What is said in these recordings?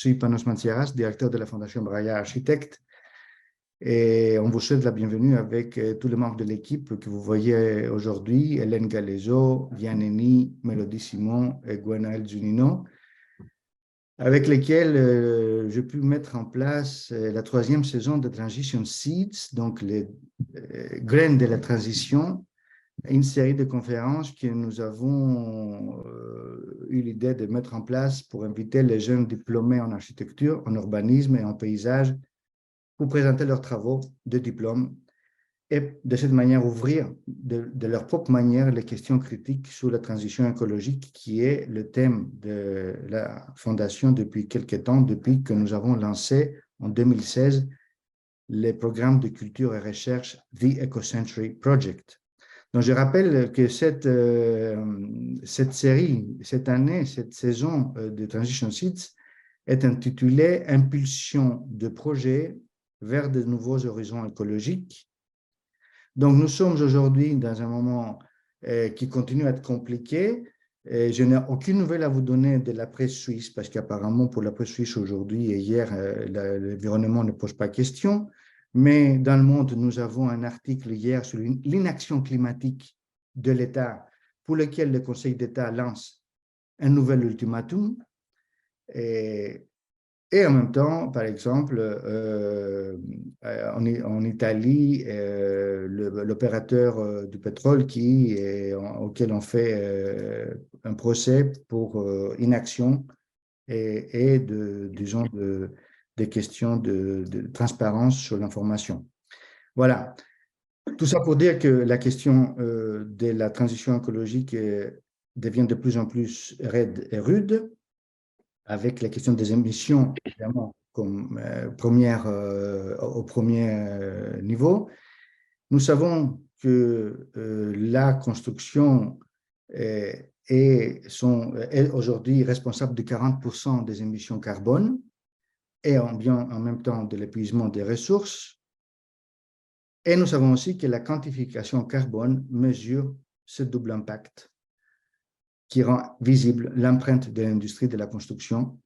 suis Panos Mantsiaras, directeur de la Fondation Braya Architecte, et on vous souhaite la bienvenue avec tous les membres de l'équipe que vous voyez aujourd'hui, Hélène Galezo, Vianney, Mélodie Simon et Gwenaël Zunino, avec lesquels j'ai pu mettre en place la 3e saison de Transition Seeds, donc les graines de la transition, une série de conférences que nous avons eu l'idée de mettre en place pour inviter les jeunes diplômés en architecture, en urbanisme et en paysage pour présenter leurs travaux de diplôme et de cette manière ouvrir de leur propre manière les questions critiques sur la transition écologique qui est le thème de la Fondation depuis quelques temps, depuis que nous avons lancé en 2016 les programmes de culture et recherche The Ecocentury Project. Donc, je rappelle que cette série, cette année, cette saison de Transition Seeds est intitulée « Impulsion de projets vers de nouveaux horizons écologiques ». Donc, nous sommes aujourd'hui dans un moment qui continue à être compliqué. Je n'ai aucune nouvelle à vous donner de la presse suisse, parce qu'apparemment, pour la presse suisse aujourd'hui et hier, l'environnement ne pose pas question. Mais dans le monde, nous avons un article hier sur l'inaction climatique de l'État, pour lequel le Conseil d'État lance un nouvel ultimatum. Et en même temps, par exemple, en Italie, l'opérateur du pétrole auquel on fait un procès pour inaction et disons, des questions de transparence sur l'information. Voilà. Tout ça pour dire que la question de la transition écologique devient de plus en plus raide et rude, avec la question des émissions, évidemment, comme au premier niveau. Nous savons que la construction est aujourd'hui responsable de 40% des émissions carbone et en même temps de l'épuisement des ressources. Et nous savons aussi que la quantification carbone mesure ce double impact qui rend visible l'empreinte de l'industrie de la construction,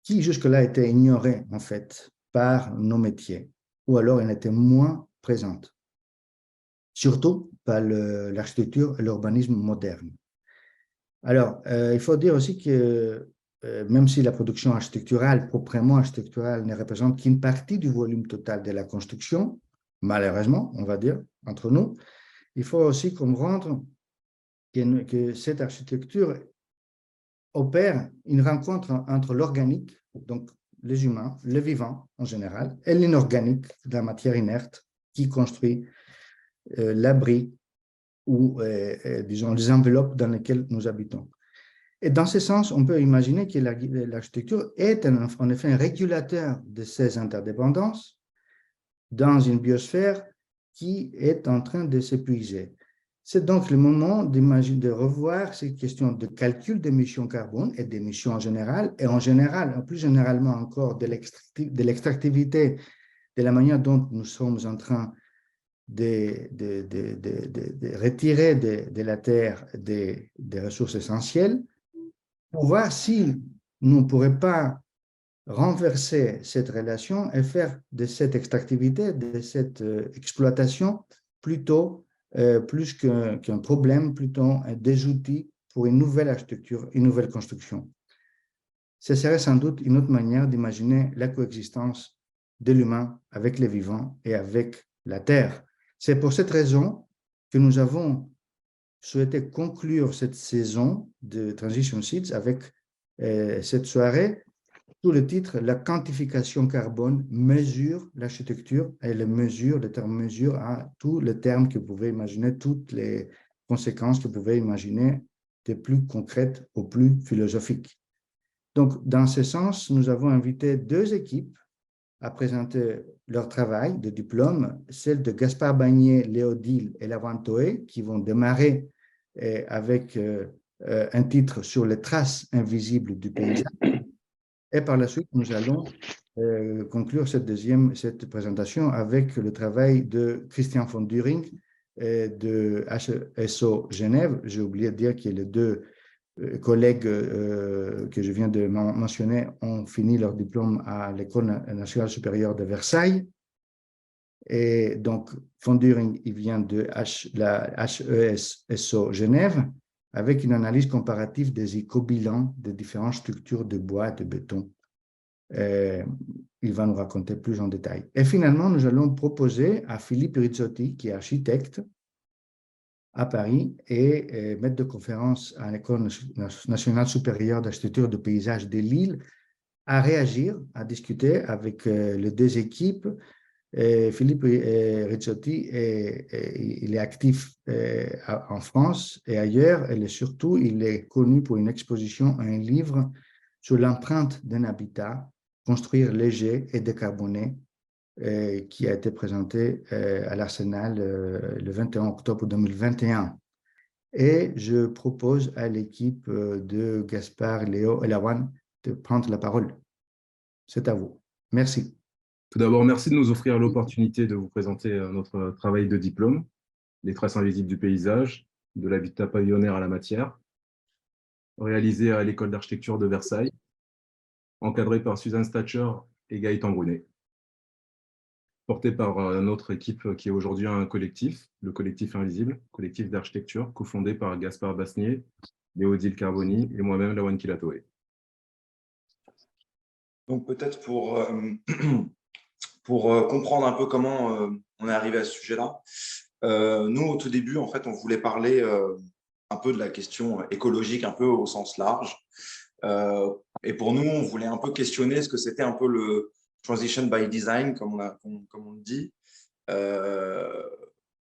qui jusque-là était ignorée, en fait, par nos métiers, ou alors elle était moins présente, surtout par l'architecture et l'urbanisme moderne. Alors, il faut dire aussi que même si la production architecturale, proprement architecturale, ne représente qu'une partie du volume total de la construction, malheureusement, on va dire, entre nous, il faut aussi comprendre que cette architecture opère une rencontre entre l'organique, donc les humains, le vivant en général, et l'inorganique, la matière inerte, qui construit l'abri ou, disons, les enveloppes dans lesquelles nous habitons. Et dans ce sens, on peut imaginer que l'architecture est en effet un régulateur de ces interdépendances dans une biosphère qui est en train de s'épuiser. C'est donc le moment de revoir ces questions de calcul d'émissions carbone et d'émissions en général, et plus généralement encore de l'extractivité, de la manière dont nous sommes en train de retirer de la Terre des ressources essentielles, pour voir si nous ne pourrions pas renverser cette relation et faire de cette extractivité, de cette exploitation, plutôt plus qu'un problème, plutôt des outils pour une nouvelle architecture, une nouvelle construction. Ce serait sans doute une autre manière d'imaginer la coexistence de l'humain avec les vivants et avec la Terre. C'est pour cette raison que nous avons souhaité conclure cette saison de Transition Seeds avec cette soirée sous le titre « La quantification carbone mesure l'architecture » et le terme « mesure » a tous les termes que vous pouvez imaginer, toutes les conséquences que vous pouvez imaginer, des plus concrètes aux plus philosophiques. Donc, dans ce sens, nous avons invité 2 équipes à présenter leur travail de diplôme, celle de Gaspard Bagné, Léodile et Laurent Toé, qui vont démarrer avec un titre sur les traces invisibles du paysage. Et par la suite, nous allons conclure cette présentation avec le travail de Christian von Düring de HSO Genève. J'ai oublié de dire qu'il y a les 2 collègues que je viens de mentionner ont fini leur diplôme à l'École nationale supérieure de Versailles. Et donc, von Düring, il vient de la HESSO Genève avec une analyse comparative des éco-bilans des différentes structures de bois et de béton. Il va nous raconter plus en détail. Et finalement, nous allons proposer à Philippe Rizzotti, qui est architecte à Paris et maître de conférence à l'École nationale supérieure d'architecture de paysage de Lille, à réagir, à discuter avec les deux équipes. Philippe Rizzotti, il est actif en France et ailleurs, et surtout, il est connu pour une exposition, un livre sur l'empreinte d'un habitat, construire léger et décarboné, qui a été présenté à l'Arsenal le 21 octobre 2021. Et je propose à l'équipe de Gaspard, Léo et Lawan de prendre la parole. C'est à vous. Merci. Tout d'abord, merci de nous offrir l'opportunité de vous présenter notre travail de diplôme, les traces invisibles du paysage, de l'habitat pavillonnaire à la matière, réalisé à l'École d'architecture de Versailles, encadré par Suzanne Stacher et Gaëtan Brunet, porté par notre équipe qui est aujourd'hui un collectif, le collectif Invisible, collectif d'architecture, cofondé par Gaspard Basnier, Léodile Carboni et moi-même, Lawan Kilatoé. Donc peut-être pour comprendre un peu comment on est arrivé à ce sujet-là, nous, au tout début, en fait, on voulait parler un peu de la question écologique, un peu au sens large. Et pour nous, on voulait un peu questionner ce que c'était un peu le transition by design, comme on le dit.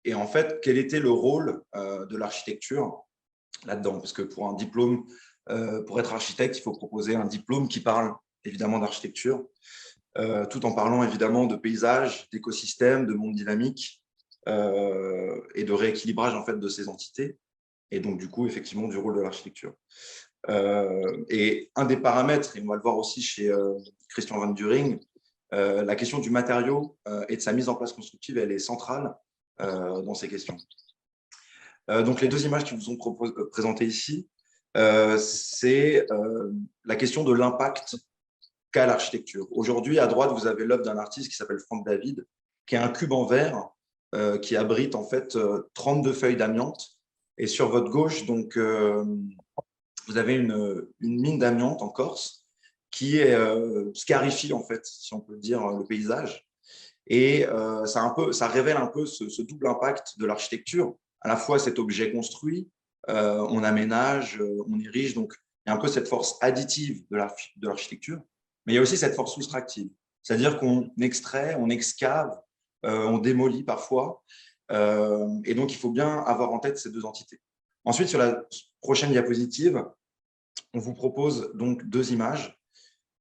Et en fait, quel était le rôle de l'architecture là-dedans? Parce que pour un diplôme, pour être architecte, il faut proposer un diplôme qui parle évidemment d'architecture, tout en parlant évidemment de paysage, d'écosystème, de monde dynamique et de rééquilibrage en fait de ces entités. Et donc, du coup, effectivement, du rôle de l'architecture. Et un des paramètres, et on va le voir aussi chez Christian von Düring, la question du matériau et de sa mise en place constructive, elle est centrale dans ces questions. Donc, les deux images qui vous sont présentées ici, c'est la question de l'impact qu'a l'architecture. Aujourd'hui, à droite, vous avez l'œuvre d'un artiste qui s'appelle Frank David, qui est un cube en verre qui abrite en fait 32 feuilles d'amiante. Et sur votre gauche, donc, vous avez une mine d'amiante en Corse qui scarifie, en fait, si on peut dire, le paysage. Et ça révèle un peu ce double impact de l'architecture. À la fois cet objet construit, on aménage, on érige, donc il y a un peu cette force additive de l'architecture, mais il y a aussi cette force soustractive. C'est-à-dire qu'on extrait, on excave, on démolit parfois, et donc il faut bien avoir en tête ces deux entités. Ensuite, sur la prochaine diapositive, on vous propose donc deux images.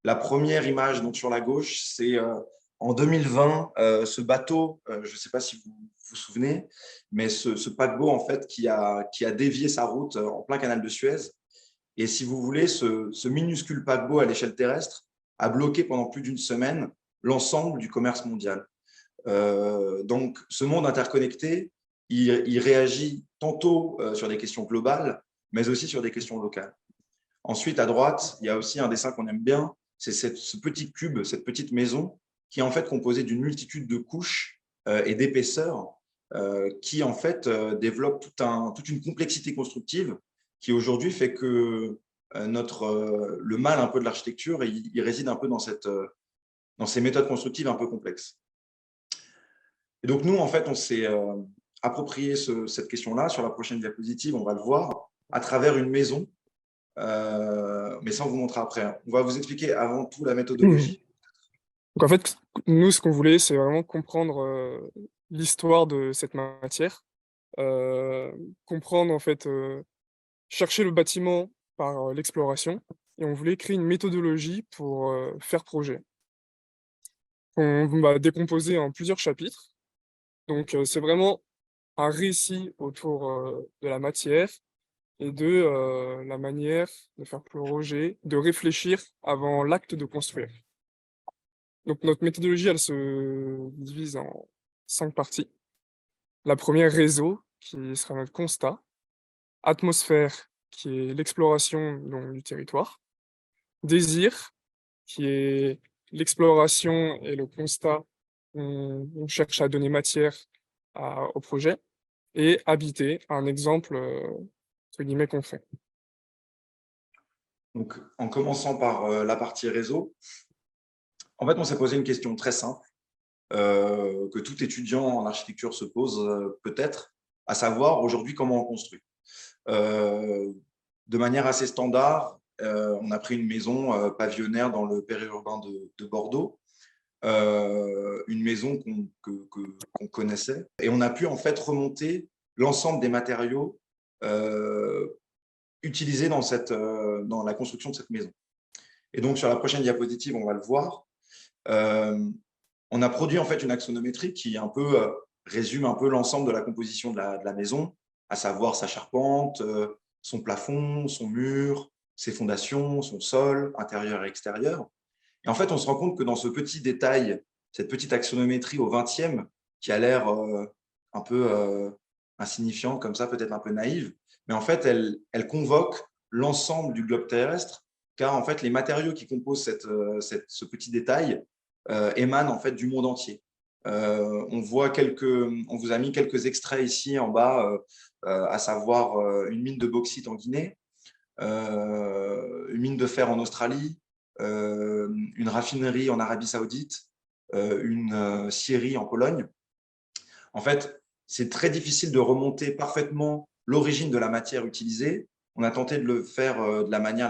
La première image, donc sur la gauche, c'est en 2020, ce bateau, je ne sais pas si vous vous souvenez, mais ce paquebot en fait, qui a dévié sa route en plein canal de Suez. Et si vous voulez, ce minuscule paquebot à l'échelle terrestre a bloqué pendant plus d'une semaine l'ensemble du commerce mondial. Donc, ce monde interconnecté, il réagit tantôt sur des questions globales, mais aussi sur des questions locales. Ensuite, à droite, il y a aussi un dessin qu'on aime bien, c'est ce petit cube, cette petite maison, qui est en fait composée d'une multitude de couches et d'épaisseurs, qui en fait développe toute une complexité constructive qui aujourd'hui fait que le mal un peu de l'architecture, il réside un peu dans ces méthodes constructives un peu complexes. Et donc nous, en fait, on s'est approprié cette question-là. Sur la prochaine diapositive, on va le voir, à travers une maison, mais ça, on vous montrera après. On va vous expliquer avant tout la méthodologie. Donc en fait, nous, ce qu'on voulait, c'est vraiment comprendre l'histoire de cette matière, comprendre en fait, chercher le bâtiment par l'exploration, et on voulait créer une méthodologie pour faire projet. On va décomposer en plusieurs chapitres. Donc c'est vraiment un récit autour de la matière et de la manière de faire projet, de réfléchir avant l'acte de construire. Donc notre méthodologie, elle se divise en 5 parties. La première, réseau, qui sera notre constat. Atmosphère, qui est l'exploration donc, du territoire. Désir, qui est l'exploration et le constat. On cherche à donner matière au projet. Et habiter, un exemple entre guillemets qu'on fait. Donc, en commençant par la partie réseau, en fait, on s'est posé une question très simple que tout étudiant en architecture se pose peut-être, à savoir aujourd'hui comment on construit. De manière assez standard, on a pris une maison pavillonnaire dans le périurbain de Bordeaux, une maison qu'on connaissait, et on a pu en fait remonter l'ensemble des matériaux utilisés dans la construction de cette maison. Et donc, sur la prochaine diapositive, on va le voir. On a produit en fait une axonométrie qui résume un peu l'ensemble de la composition de la maison, à savoir sa charpente, son plafond, son mur, ses fondations, son sol, intérieur et extérieur. Et en fait, on se rend compte que dans ce petit détail, cette petite axonométrie au 20e, qui a l'air un peu insignifiante comme ça, peut-être un peu naïve, mais en fait, elle convoque l'ensemble du globe terrestre, car en fait, les matériaux qui composent ce petit détail émanent en fait du monde entier. On vous a mis quelques extraits ici en bas, à savoir une mine de bauxite en Guinée, une mine de fer en Australie, une raffinerie en Arabie Saoudite, une scierie en Pologne. En fait, c'est très difficile de remonter parfaitement l'origine de la matière utilisée. On a tenté de le faire de la manière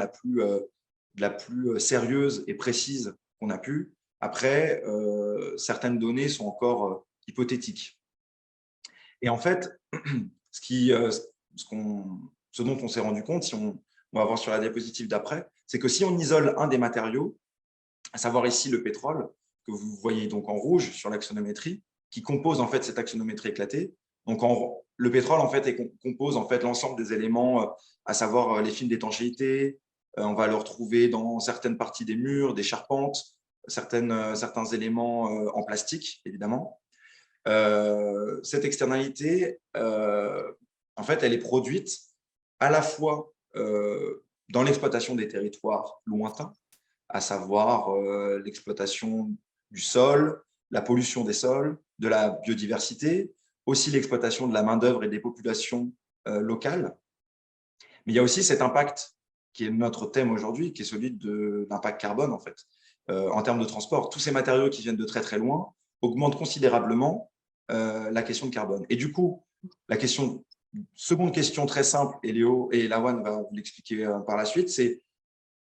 la plus sérieuse et précise qu'on a pu. Après, certaines données sont encore hypothétiques. Et en fait, ce dont on s'est rendu compte, si on va voir sur la diapositive d'après, c'est que si on isole un des matériaux, à savoir ici le pétrole, que vous voyez donc en rouge sur l'axonométrie, qui compose en fait cette axonométrie éclatée. Donc le pétrole en fait compose en fait l'ensemble des éléments, à savoir les films d'étanchéité. On va le retrouver dans certaines parties des murs, des charpentes, certains éléments en plastique, évidemment. Cette externalité, en fait, elle est produite à la fois dans l'exploitation des territoires lointains, à savoir l'exploitation du sol, la pollution des sols, de la biodiversité, aussi l'exploitation de la main-d'œuvre et des populations locales. Mais il y a aussi cet impact qui est notre thème aujourd'hui, qui est celui de l'impact carbone, en fait. En termes de transport, tous ces matériaux qui viennent de très très loin augmentent considérablement la question de carbone. Et du coup, seconde question très simple, et Léo et Lawan va vous l'expliquer par la suite, c'est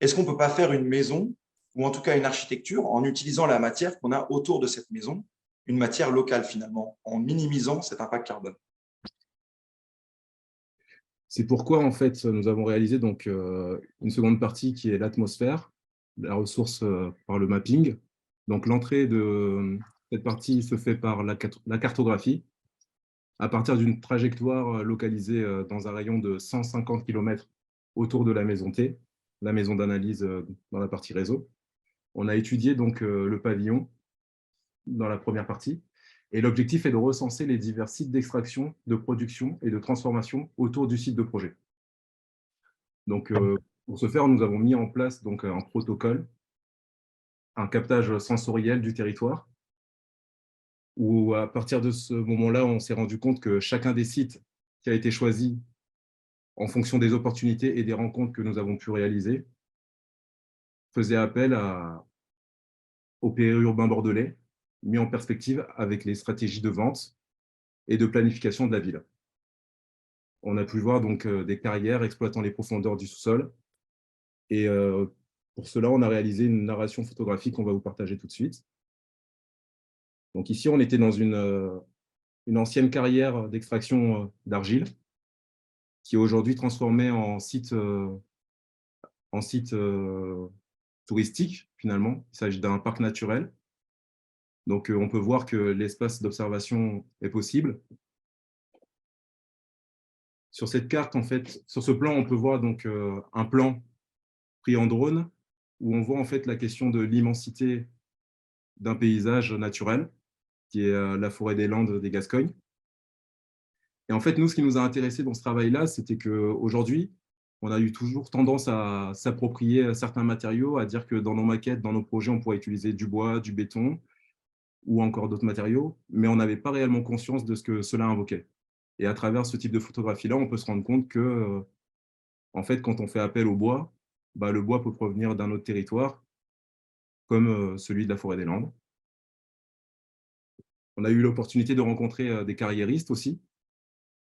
est-ce qu'on ne peut pas faire une maison, ou en tout cas une architecture, en utilisant la matière qu'on a autour de cette maison, une matière locale finalement, en minimisant cet impact carbone? C'est pourquoi, en fait, nous avons réalisé donc, une seconde partie qui est l'atmosphère, la ressource par le mapping. Donc, l'entrée de cette partie se fait par la cartographie, à partir d'une trajectoire localisée dans un rayon de 150 km autour de la maison T, la maison d'analyse dans la partie réseau. On a étudié donc le pavillon dans la première partie, et l'objectif est de recenser les divers sites d'extraction, de production et de transformation autour du site de projet. Donc, pour ce faire, nous avons mis en place donc, un protocole, un captage sensoriel du territoire, où à partir de ce moment-là, on s'est rendu compte que chacun des sites qui a été choisi en fonction des opportunités et des rencontres que nous avons pu réaliser faisait appel au périurbain bordelais, mis en perspective avec les stratégies de vente et de planification de la ville. On a pu voir donc des carrières exploitant les profondeurs du sous-sol. Et pour cela, on a réalisé une narration photographique qu'on va vous partager tout de suite. Donc ici, on était dans une ancienne carrière d'extraction d'argile qui est aujourd'hui transformée en site touristique, finalement. Il s'agit d'un parc naturel. Donc, on peut voir que l'espace d'observation est possible. Sur cette carte, en fait, sur ce plan, on peut voir donc un plan pris en drone où on voit en fait la question de l'immensité d'un paysage naturel qui est la forêt des Landes des Gascognes. Et en fait, nous, ce qui nous a intéressé dans ce travail-là, c'était qu'aujourd'hui, On a eu toujours tendance à s'approprier certains matériaux, à dire que dans nos maquettes, dans nos projets, on pourrait utiliser du bois, du béton ou encore d'autres matériaux, mais on n'avait pas réellement conscience de ce que cela invoquait. Et à travers ce type de photographie-là, on peut se rendre compte que, en fait, quand on fait appel au bois, bah, le bois peut provenir d'un autre territoire, comme celui de la forêt des Landes. On a eu l'opportunité de rencontrer des carriéristes aussi,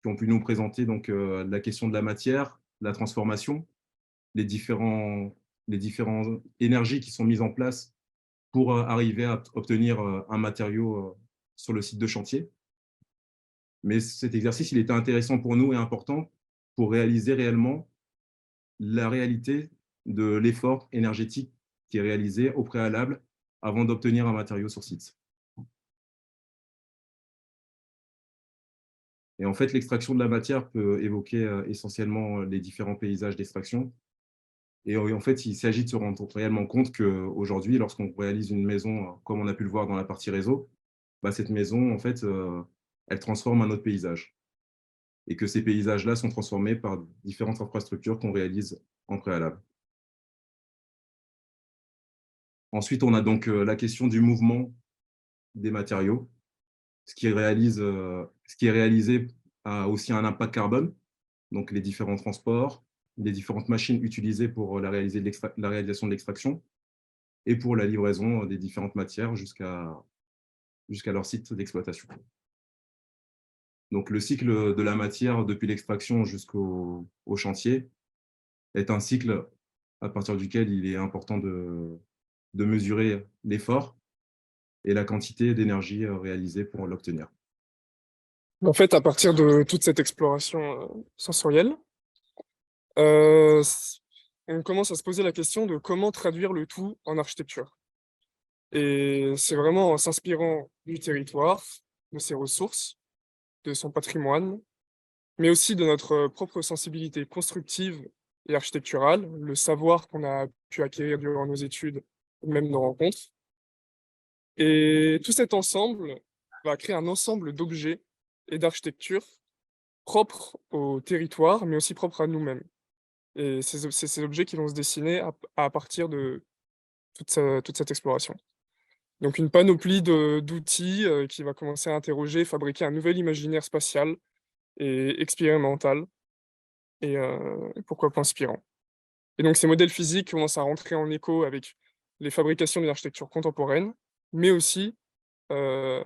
qui ont pu nous présenter donc, la question de la matière, la transformation, les différentes énergies qui sont mises en place pour arriver à obtenir un matériau sur le site de chantier. Mais cet exercice, il était intéressant pour nous et important pour réaliser réellement la réalité de l'effort énergétique qui est réalisé au préalable avant d'obtenir un matériau sur site. Et en fait, l'extraction de la matière peut évoquer essentiellement les différents paysages d'extraction. Et en fait, il s'agit de se rendre réellement compte qu'aujourd'hui, lorsqu'on réalise une maison, comme on a pu le voir dans la partie réseau, bah, cette maison, en fait, elle transforme un autre paysage. Et que ces paysages-là sont transformés par différentes infrastructures qu'on réalise en préalable. Ensuite, on a donc la question du mouvement des matériaux. Ce qui est réalisé a aussi un impact carbone, donc les différents transports, les différentes machines utilisées pour la réalisation de l'extraction et pour la livraison des différentes matières jusqu'à leur site d'exploitation. Donc le cycle de la matière depuis l'extraction jusqu'au chantier est un cycle à partir duquel il est important de mesurer l'effort et la quantité d'énergie réalisée pour l'obtenir. En fait, à partir de toute cette exploration sensorielle, euh, s- on commence à se poser la question de comment traduire le tout en architecture. Et c'est vraiment en s'inspirant du territoire, de ses ressources, de son patrimoine, mais aussi de notre propre sensibilité constructive et architecturale, le savoir qu'on a pu acquérir durant nos études ou même nos rencontres. Et tout cet ensemble va créer un ensemble d'objets et d'architecture propres au territoire, mais aussi propres à nous-mêmes. Et c'est ces objets qui vont se dessiner à partir de toute cette exploration. Donc une panoplie d'outils qui va commencer à interroger, fabriquer un nouvel imaginaire spatial et expérimental, et pourquoi pas inspirant. Et donc ces modèles physiques commencent à rentrer en écho avec les fabrications d'une architecture contemporaine, mais aussi euh,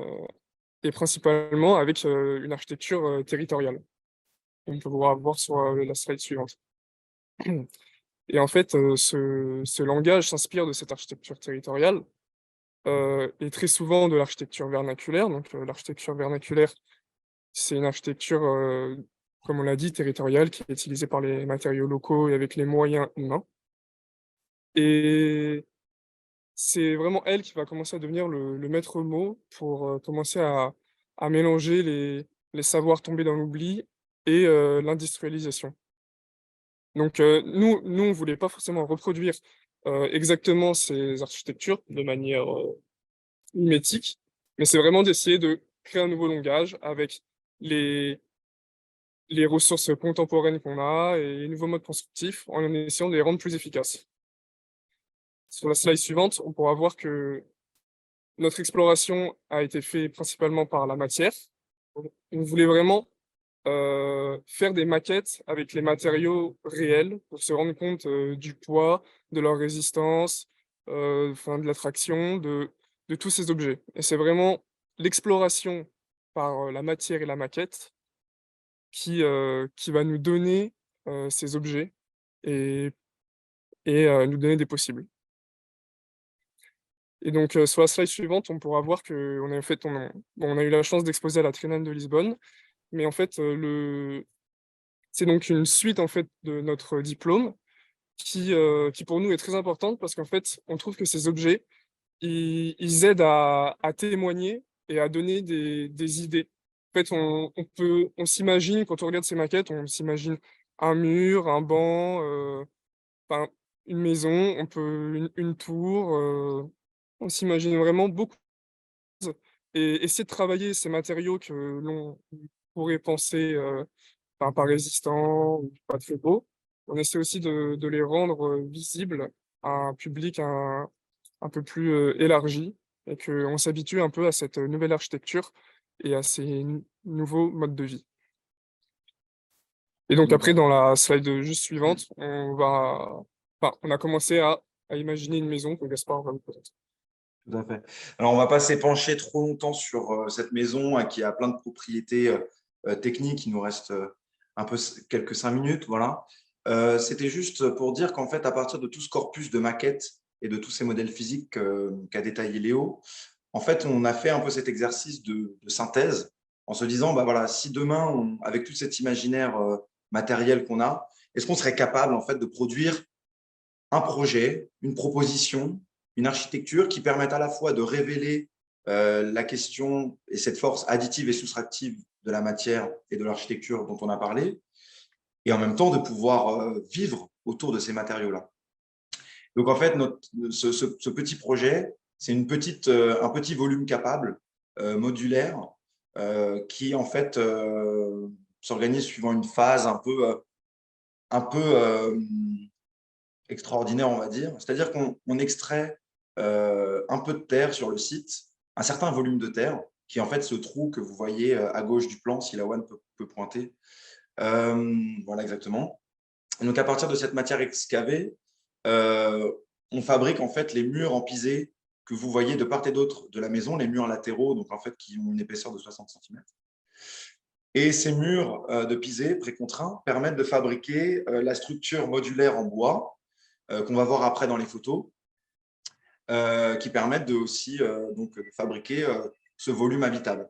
et principalement avec une architecture territoriale. On peut voir sur la slide suivante. Et en fait, ce langage s'inspire de cette architecture territoriale et très souvent de l'architecture vernaculaire. Donc l'architecture vernaculaire, c'est une architecture, comme on l'a dit, territoriale, qui est utilisée par les matériaux locaux et avec les moyens humains. Et c'est vraiment elle qui va commencer à devenir le maître mot pour commencer à mélanger les savoirs tombés dans l'oubli et l'industrialisation. Donc nous, on voulait pas forcément reproduire exactement ces architectures de manière mimétique, mais c'est vraiment d'essayer de créer un nouveau langage avec les, les ressources contemporaines qu'on a et les nouveaux modes constructifs en essayant de les rendre plus efficaces. Sur la slide suivante, on pourra voir que notre exploration a été faite principalement par la matière. On voulait vraiment faire des maquettes avec les matériaux réels pour se rendre compte du poids, de leur résistance, enfin, de l'attraction, de tous ces objets. Et c'est vraiment l'exploration par la matière et la maquette qui va nous donner ces objets et, et nous donner des possibles. Et donc, sur la slide suivante, on pourra voir qu'on a, en fait, on a eu la chance d'exposer à la Triennale de Lisbonne, mais en fait, c'est donc une suite en fait, de notre diplôme qui pour nous est très importante parce qu'en fait, on trouve que ces objets, ils aident à témoigner et à donner des idées. En fait, on s'imagine, quand on regarde ces maquettes, on s'imagine un mur, un banc, enfin, une maison, une tour, on s'imagine vraiment beaucoup de choses et essayer de travailler ces matériaux que l'on pourrait penser pas résistants ou pas très beaux, on essaie aussi de les rendre visibles à un public un peu plus élargi et qu'on s'habitue un peu à cette nouvelle architecture et à ces nouveaux modes de vie. Et donc après, dans la slide juste suivante, on a commencé à imaginer une maison que Gaspard va vous présenter. Tout à fait. Alors, on ne va pas s'épancher trop longtemps sur cette maison qui a plein de propriétés techniques. Il nous reste quelques 5 minutes. Voilà. C'était juste pour dire qu'en fait, à partir de tout ce corpus de maquettes et de tous ces modèles physiques qu'a détaillé Léo, en fait, on a fait un peu cet exercice de synthèse en se disant, bah voilà, si demain, avec tout cet imaginaire matériel qu'on a, est-ce qu'on serait capable en fait de produire un projet, une proposition, une architecture qui permette à la fois de révéler la question et cette force additive et soustractive de la matière et de l'architecture dont on a parlé, et en même temps de pouvoir vivre autour de ces matériaux-là. Donc en fait, ce petit projet, c'est un petit volume capable, modulaire, qui en fait s'organise suivant une phase un peu extraordinaire, on va dire. C'est-à-dire qu'on extrait un peu de terre sur le site, un certain volume de terre, qui est en fait ce trou que vous voyez à gauche du plan, si la WAN peut pointer. Voilà, exactement. Et donc, à partir de cette matière excavée, on fabrique en fait les murs en pisé que vous voyez de part et d'autre de la maison, les murs latéraux, donc en fait qui ont une épaisseur de 60 cm. Et ces murs de pisé précontraints permettent de fabriquer la structure modulaire en bois qu'on va voir après dans les photos, qui permettent aussi donc, de fabriquer ce volume habitable.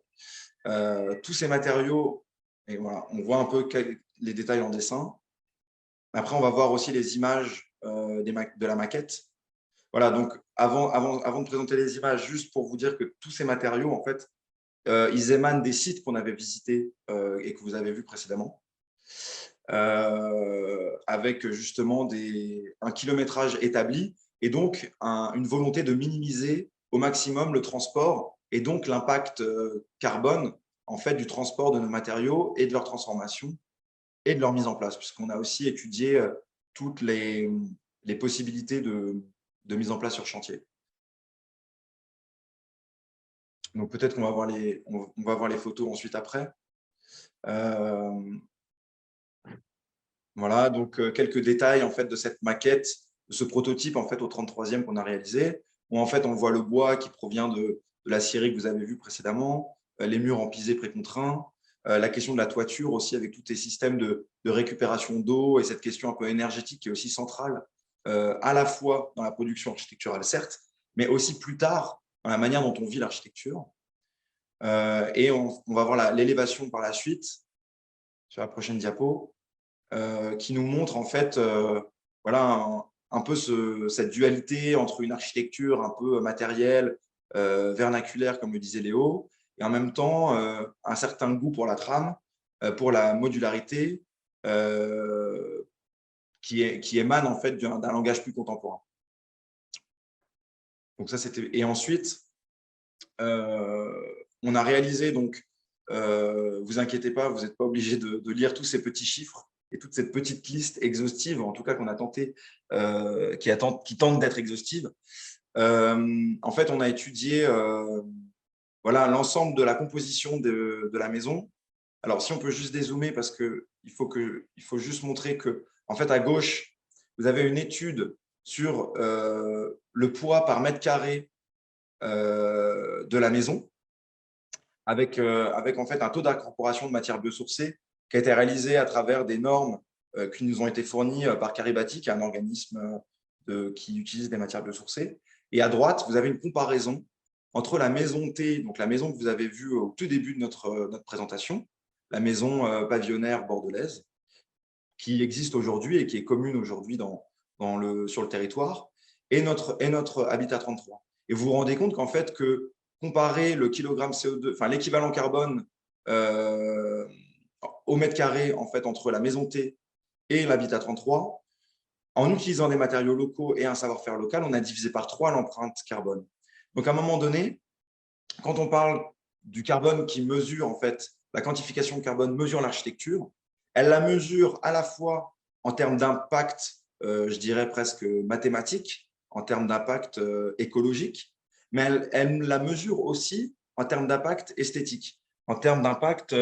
Tous ces matériaux, et voilà, on voit un peu les détails en dessin. Après, on va voir aussi les images de la maquette. Voilà, donc avant de présenter les images, juste pour vous dire que tous ces matériaux, en fait, ils émanent des sites qu'on avait visités et que vous avez vus précédemment, avec justement un kilométrage établi et donc une volonté de minimiser au maximum le transport et donc l'impact carbone en fait, du transport de nos matériaux et de leur transformation et de leur mise en place, puisqu'on a aussi étudié toutes les possibilités de mise en place sur chantier. Donc peut-être qu'on va voir les photos ensuite après. Voilà, donc quelques détails en fait de cette maquette, de ce prototype en fait au 33e qu'on a réalisé, où en fait on voit le bois qui provient de la scierie que vous avez vue précédemment, les murs en pisé précontraints, la question de la toiture aussi avec tous ces systèmes de récupération d'eau et cette question un peu énergétique qui est aussi centrale à la fois dans la production architecturale certes, mais aussi plus tard dans la manière dont on vit l'architecture. Et on va voir l'élévation par la suite sur la prochaine diapo. Qui nous montre en fait voilà, un peu cette dualité entre une architecture un peu matérielle, vernaculaire, comme le disait Léo, et en même temps un certain goût pour la trame, pour la modularité, qui émane en fait d'un langage plus contemporain. Donc ça, c'était. Et ensuite, on a réalisé, donc, vous inquiétez pas, vous n'êtes pas obligé de lire tous ces petits chiffres et toute cette petite liste exhaustive, en tout cas qu'on a tenté, qui tente d'être exhaustive. En fait, on a étudié voilà, l'ensemble de la composition de la maison. Alors, si on peut juste dézoomer, parce qu'il faut juste montrer que, en fait, à gauche, vous avez une étude sur le poids par mètre carré de la maison, avec en fait un taux d'incorporation de matières biosourcées qui a été réalisé à travers des normes qui nous ont été fournies par Caribati, qui est un organisme qui utilise des matières biosourcées. Et à droite, vous avez une comparaison entre la maison T, donc la maison que vous avez vue au tout début de notre présentation, la maison pavillonnaire bordelaise, qui existe aujourd'hui et qui est commune aujourd'hui sur le territoire, et notre Habitat 33. Et vous vous rendez compte qu'en fait, que comparer le kilogramme CO2, enfin l'équivalent carbone au mètre carré en fait, entre la maison T et l'Habitat 33, en utilisant des matériaux locaux et un savoir-faire local, on a divisé par 3 l'empreinte carbone. Donc, à un moment donné, quand on parle du carbone qui mesure, en fait, la quantification de carbone mesure l'architecture, elle la mesure à la fois en termes d'impact, je dirais presque mathématique, en termes d'impact écologique, mais elle la mesure aussi en termes d'impact esthétique, en termes d'impact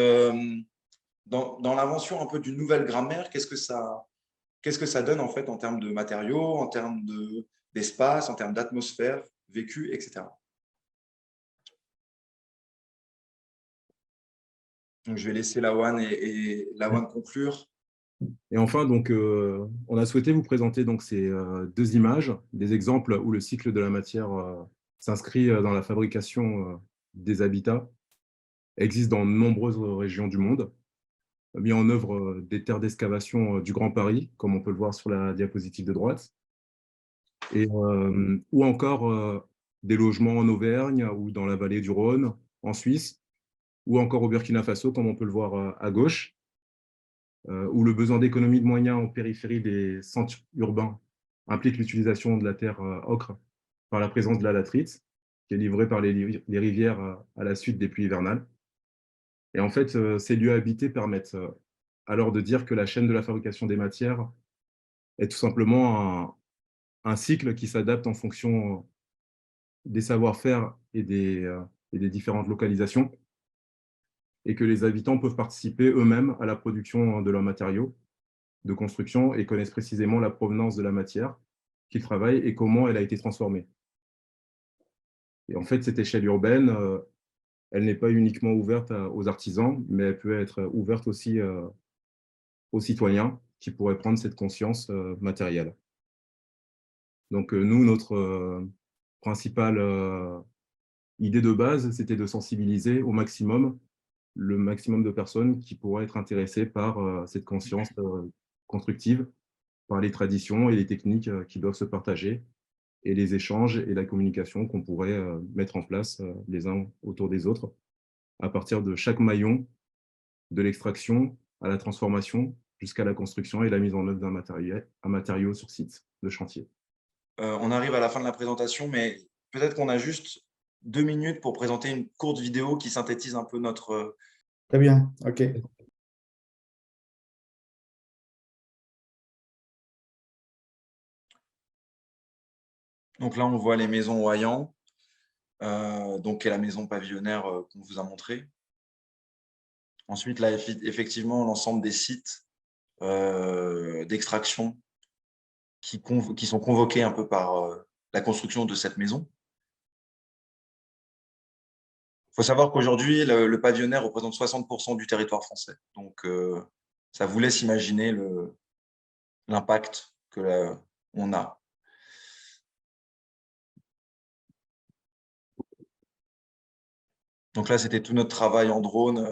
dans l'invention un peu d'une nouvelle grammaire. Qu'est-ce que ça donne en fait en termes de matériaux, en termes d'espace, en termes d'atmosphère vécue, etc. Donc, je vais laisser Lawan et Lawan conclure. Et enfin, donc, on a souhaité vous présenter donc, ces deux images, des exemples où le cycle de la matière s'inscrit dans la fabrication des habitats, existe dans de nombreuses régions du monde, mis en œuvre des terres d'excavation du Grand Paris, comme on peut le voir sur la diapositive de droite, et, ou encore des logements en Auvergne ou dans la vallée du Rhône, en Suisse, ou encore au Burkina Faso, comme on peut le voir à gauche, où le besoin d'économie de moyens en périphérie des centres urbains implique l'utilisation de la terre ocre par la présence de la lathrite, qui est livrée par les rivières à la suite des pluies hivernales. Et en fait, ces lieux habités permettent alors de dire que la chaîne de la fabrication des matières est tout simplement un cycle qui s'adapte en fonction des savoir-faire et des différentes localisations, et que les habitants peuvent participer eux-mêmes à la production de leurs matériaux de construction et connaissent précisément la provenance de la matière qu'ils travaillent et comment elle a été transformée. Et en fait, cette échelle urbaine, elle n'est pas uniquement ouverte aux artisans, mais elle peut être ouverte aussi aux citoyens qui pourraient prendre cette conscience matérielle. Donc nous, notre principale idée de base, c'était de sensibiliser au maximum le maximum de personnes qui pourraient être intéressées par cette conscience constructive, par les traditions et les techniques qui doivent se partager, et les échanges et la communication qu'on pourrait mettre en place les uns autour des autres, à partir de chaque maillon, de l'extraction à la transformation, jusqu'à la construction et la mise en œuvre un matériau sur site de chantier. On arrive à la fin de la présentation, mais peut-être qu'on a juste 2 minutes pour présenter une courte vidéo qui synthétise un peu notre… Très bien, OK. Donc là, on voit les maisons Oyan, donc qui est la maison pavillonnaire qu'on vous a montré. Ensuite, là, effectivement, l'ensemble des sites d'extraction qui sont convoqués un peu par la construction de cette maison. Il faut savoir qu'aujourd'hui, le pavillonnaire représente 60% du territoire français. Donc, ça vous laisse imaginer l'impact qu'on a. Donc là, c'était tout notre travail en drone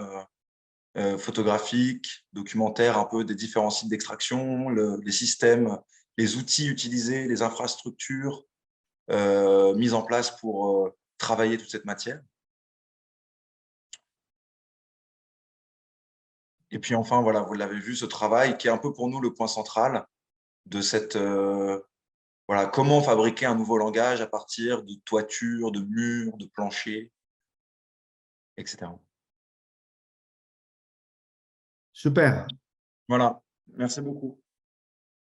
photographique, documentaire, un peu des différents sites d'extraction, les systèmes, les outils utilisés, les infrastructures mises en place pour travailler toute cette matière. Et puis enfin, voilà, vous l'avez vu, ce travail qui est un peu pour nous le point central de cette… voilà, comment fabriquer un nouveau langage à partir de toitures, de murs, de planchers, etc. Super. Voilà, merci beaucoup.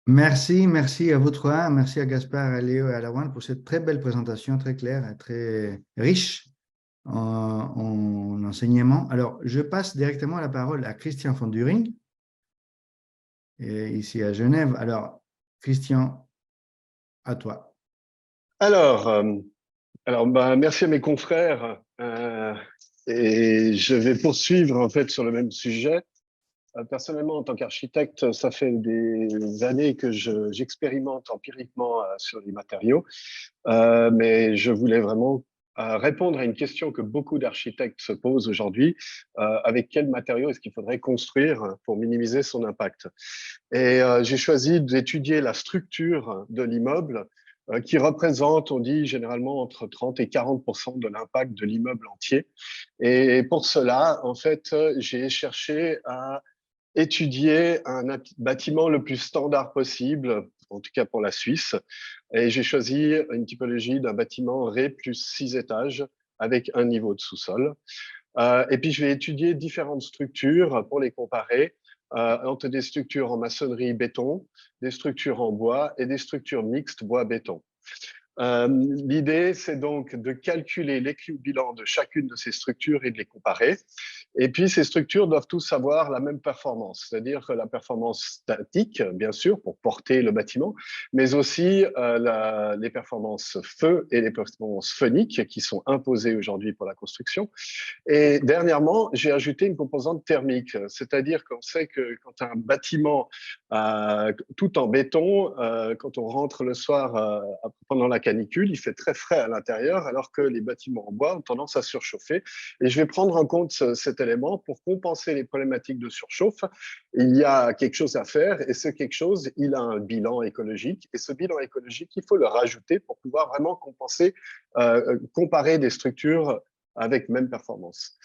Merci à vous trois. Merci à Gaspard, à Léo et à Lawan pour cette très belle présentation, très claire et très riche en enseignement. Alors, je passe directement la parole à Christian von Düring, ici à Genève. Alors, Christian, à toi. Alors, merci à mes confrères et je vais poursuivre en fait sur le même sujet. Personnellement, en tant qu'architecte, ça fait des années que j'expérimente empiriquement sur les matériaux, mais je voulais vraiment répondre à une question que beaucoup d'architectes se posent aujourd'hui. Avec quels matériaux est-ce qu'il faudrait construire pour minimiser son impact? Et j'ai choisi d'étudier la structure de l'immeuble qui représente, on dit généralement, entre 30 et 40% de l'impact de l'immeuble entier. Et pour cela, en fait, j'ai cherché à étudier un bâtiment le plus standard possible, en tout cas pour la Suisse. Et j'ai choisi une typologie d'un bâtiment Ré plus 6 étages avec un niveau de sous-sol. Et puis, je vais étudier différentes structures pour les comparer entre des structures en maçonnerie béton, des structures en bois et des structures mixtes bois-béton. L'idée, c'est donc de calculer l'équivalent de chacune de ces structures et de les comparer. Et puis, ces structures doivent tous avoir la même performance, c'est-à-dire que la performance statique, bien sûr, pour porter le bâtiment, mais aussi les performances feu et les performances phoniques qui sont imposées aujourd'hui pour la construction. Et dernièrement, j'ai ajouté une composante thermique, c'est-à-dire qu'on sait que quand un bâtiment tout en béton, quand on rentre le soir pendant la canicule, il fait très frais à l'intérieur, alors que les bâtiments en bois ont tendance à surchauffer. Et je vais prendre en compte cet élément pour compenser les problématiques de surchauffe. Il y a quelque chose à faire, et ce quelque chose, il a un bilan écologique. Et ce bilan écologique, il faut le rajouter pour pouvoir vraiment compenser, comparer des structures avec même performance.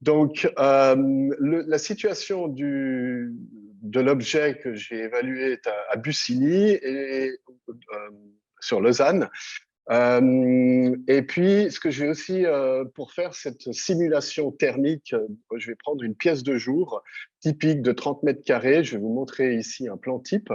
Donc, la situation de l'objet que j'ai évalué est à Bussigny et sur Lausanne. Et puis, ce que je vais aussi, pour faire cette simulation thermique, je vais prendre une pièce de jour typique de 30 mètres carrés. Je vais vous montrer ici un plan type.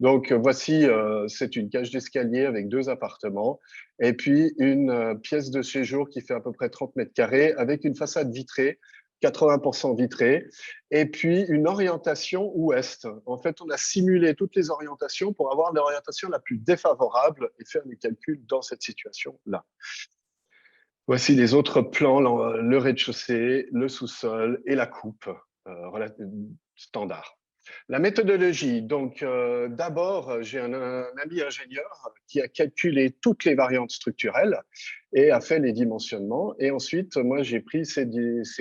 Donc, voici, c'est une cage d'escalier avec 2 appartements et puis une pièce de séjour qui fait à peu près 30 mètres carrés avec une façade vitrée, 80% vitrée, et puis une orientation ouest. En fait, on a simulé toutes les orientations pour avoir l'orientation la plus défavorable et faire les calculs dans cette situation-là. Voici les autres plans, le rez-de-chaussée, le sous-sol et la coupe standard. La méthodologie, donc d'abord, j'ai un ami ingénieur qui a calculé toutes les variantes structurelles et a fait les dimensionnements. Et ensuite, moi, j'ai pris ces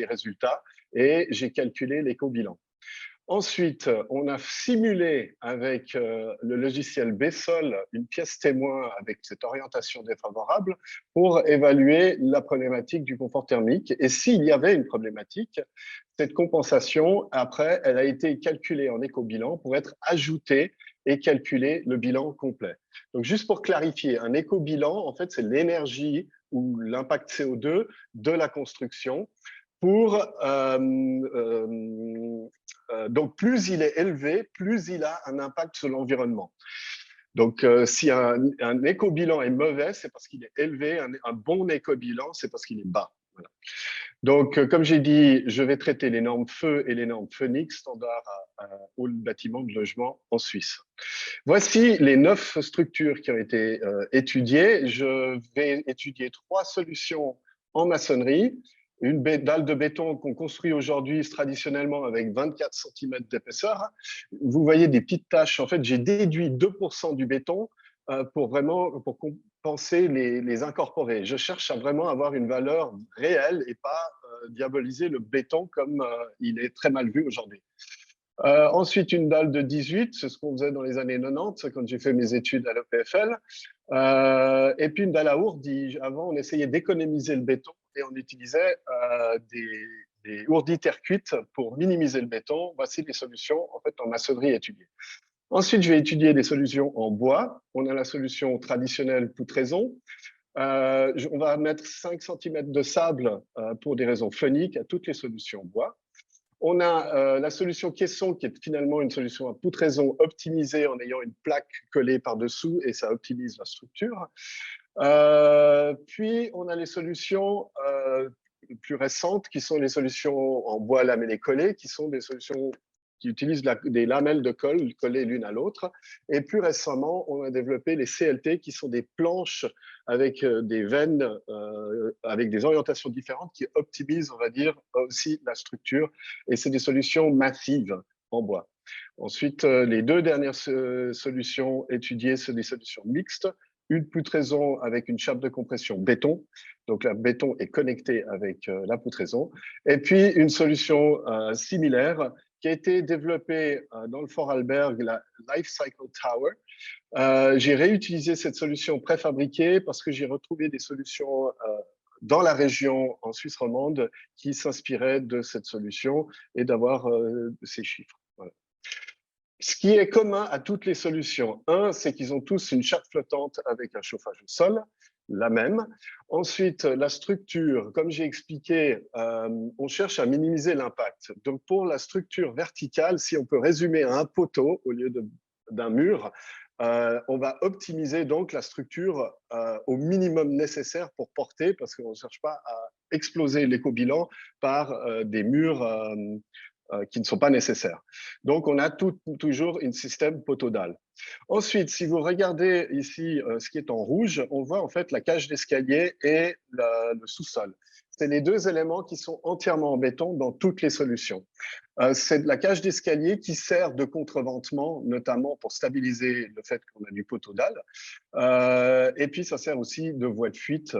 résultats et j'ai calculé l'éco-bilan. Ensuite, on a simulé avec le logiciel BSOL une pièce témoin avec cette orientation défavorable pour évaluer la problématique du confort thermique. Et s'il y avait une problématique, cette compensation, après, elle a été calculée en éco-bilan pour être ajoutée et calculer le bilan complet. Donc, juste pour clarifier, un éco-bilan, en fait, c'est l'énergie ou l'impact CO2 de la construction. Donc, plus il est élevé, plus il a un impact sur l'environnement. Donc, si un éco-bilan est mauvais, c'est parce qu'il est élevé. Un bon éco-bilan, c'est parce qu'il est bas. Voilà. Donc, comme j'ai dit, je vais traiter les normes feu et les normes phoniques standards au bâtiment de logement en Suisse. Voici les 9 structures qui ont été étudiées. Je vais étudier 3 solutions en maçonnerie. Une dalle de béton qu'on construit aujourd'hui traditionnellement avec 24 cm d'épaisseur. Vous voyez des petites taches. En fait, j'ai déduit 2% du béton pour compenser les incorporer. Je cherche à vraiment avoir une valeur réelle et pas diaboliser le béton comme il est très mal vu aujourd'hui. Ensuite, une dalle de 18, c'est ce qu'on faisait dans les années 90 quand j'ai fait mes études à l'EPFL. Et puis une dalle à ourdis. Avant, on essayait d'économiser le béton et on utilisait des ourdis terre cuite pour minimiser le béton. Voici les solutions en fait en maçonnerie étudiées. Ensuite, je vais étudier des solutions en bois. On a la solution traditionnelle poutraison. On va mettre 5 cm de sable pour des raisons phoniques à toutes les solutions bois. On a la solution caisson qui est finalement une solution à poutraison optimisée en ayant une plaque collée par-dessous et ça optimise la structure. Puis, on a les solutions plus récentes qui sont les solutions en bois lamellé collé, qui sont des solutions qui utilisent des lamelles de colle collées l'une à l'autre. Et plus récemment, on a développé les CLT qui sont des planches avec des veines, avec des orientations différentes qui optimisent, on va dire, aussi la structure. Et c'est des solutions massives en bois. Ensuite, les 2 dernières solutions étudiées, c'est des solutions mixtes. Une poutraison avec une chape de compression béton. Donc, le béton est connecté avec la poutraison. Et puis, une solution similaire qui a été développée dans le Fort Alberg, la Life Cycle Tower. J'ai réutilisé cette solution préfabriquée parce que j'ai retrouvé des solutions dans la région en Suisse romande qui s'inspiraient de cette solution et d'avoir ces chiffres. Voilà. Ce qui est commun à toutes les solutions, c'est qu'ils ont tous une chape flottante avec un chauffage au sol. la même. Ensuite, la structure, comme j'ai expliqué, on cherche à minimiser l'impact. Donc, pour la structure verticale, si on peut résumer à un poteau au lieu d'un mur, on va optimiser donc la structure au minimum nécessaire pour porter, parce qu'on ne cherche pas à exploser l'éco-bilan par des murs qui ne sont pas nécessaires. Donc, on a toujours un système poteau-dalle. Ensuite, si vous regardez ici ce qui est en rouge, on voit en fait la cage d'escalier et le sous-sol. C'est les deux éléments qui sont entièrement en béton dans toutes les solutions. C'est la cage d'escalier qui sert de contreventement, notamment pour stabiliser le fait qu'on a du poteau dalle. Et puis, ça sert aussi de voie de fuite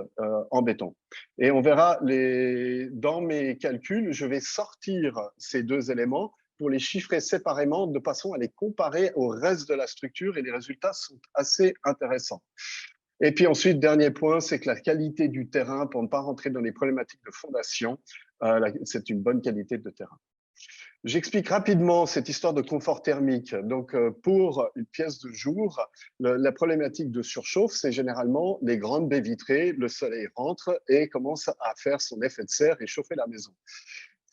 en béton. Et on verra, dans mes calculs, je vais sortir ces deux éléments pour les chiffrer séparément de façon à les comparer au reste de la structure et les résultats sont assez intéressants. Et puis ensuite, dernier point, c'est que la qualité du terrain, pour ne pas rentrer dans les problématiques de fondation, c'est une bonne qualité de terrain. J'explique rapidement cette histoire de confort thermique. Donc, pour une pièce de jour, la problématique de surchauffe, c'est généralement les grandes baies vitrées, le soleil rentre et commence à faire son effet de serre et chauffer la maison.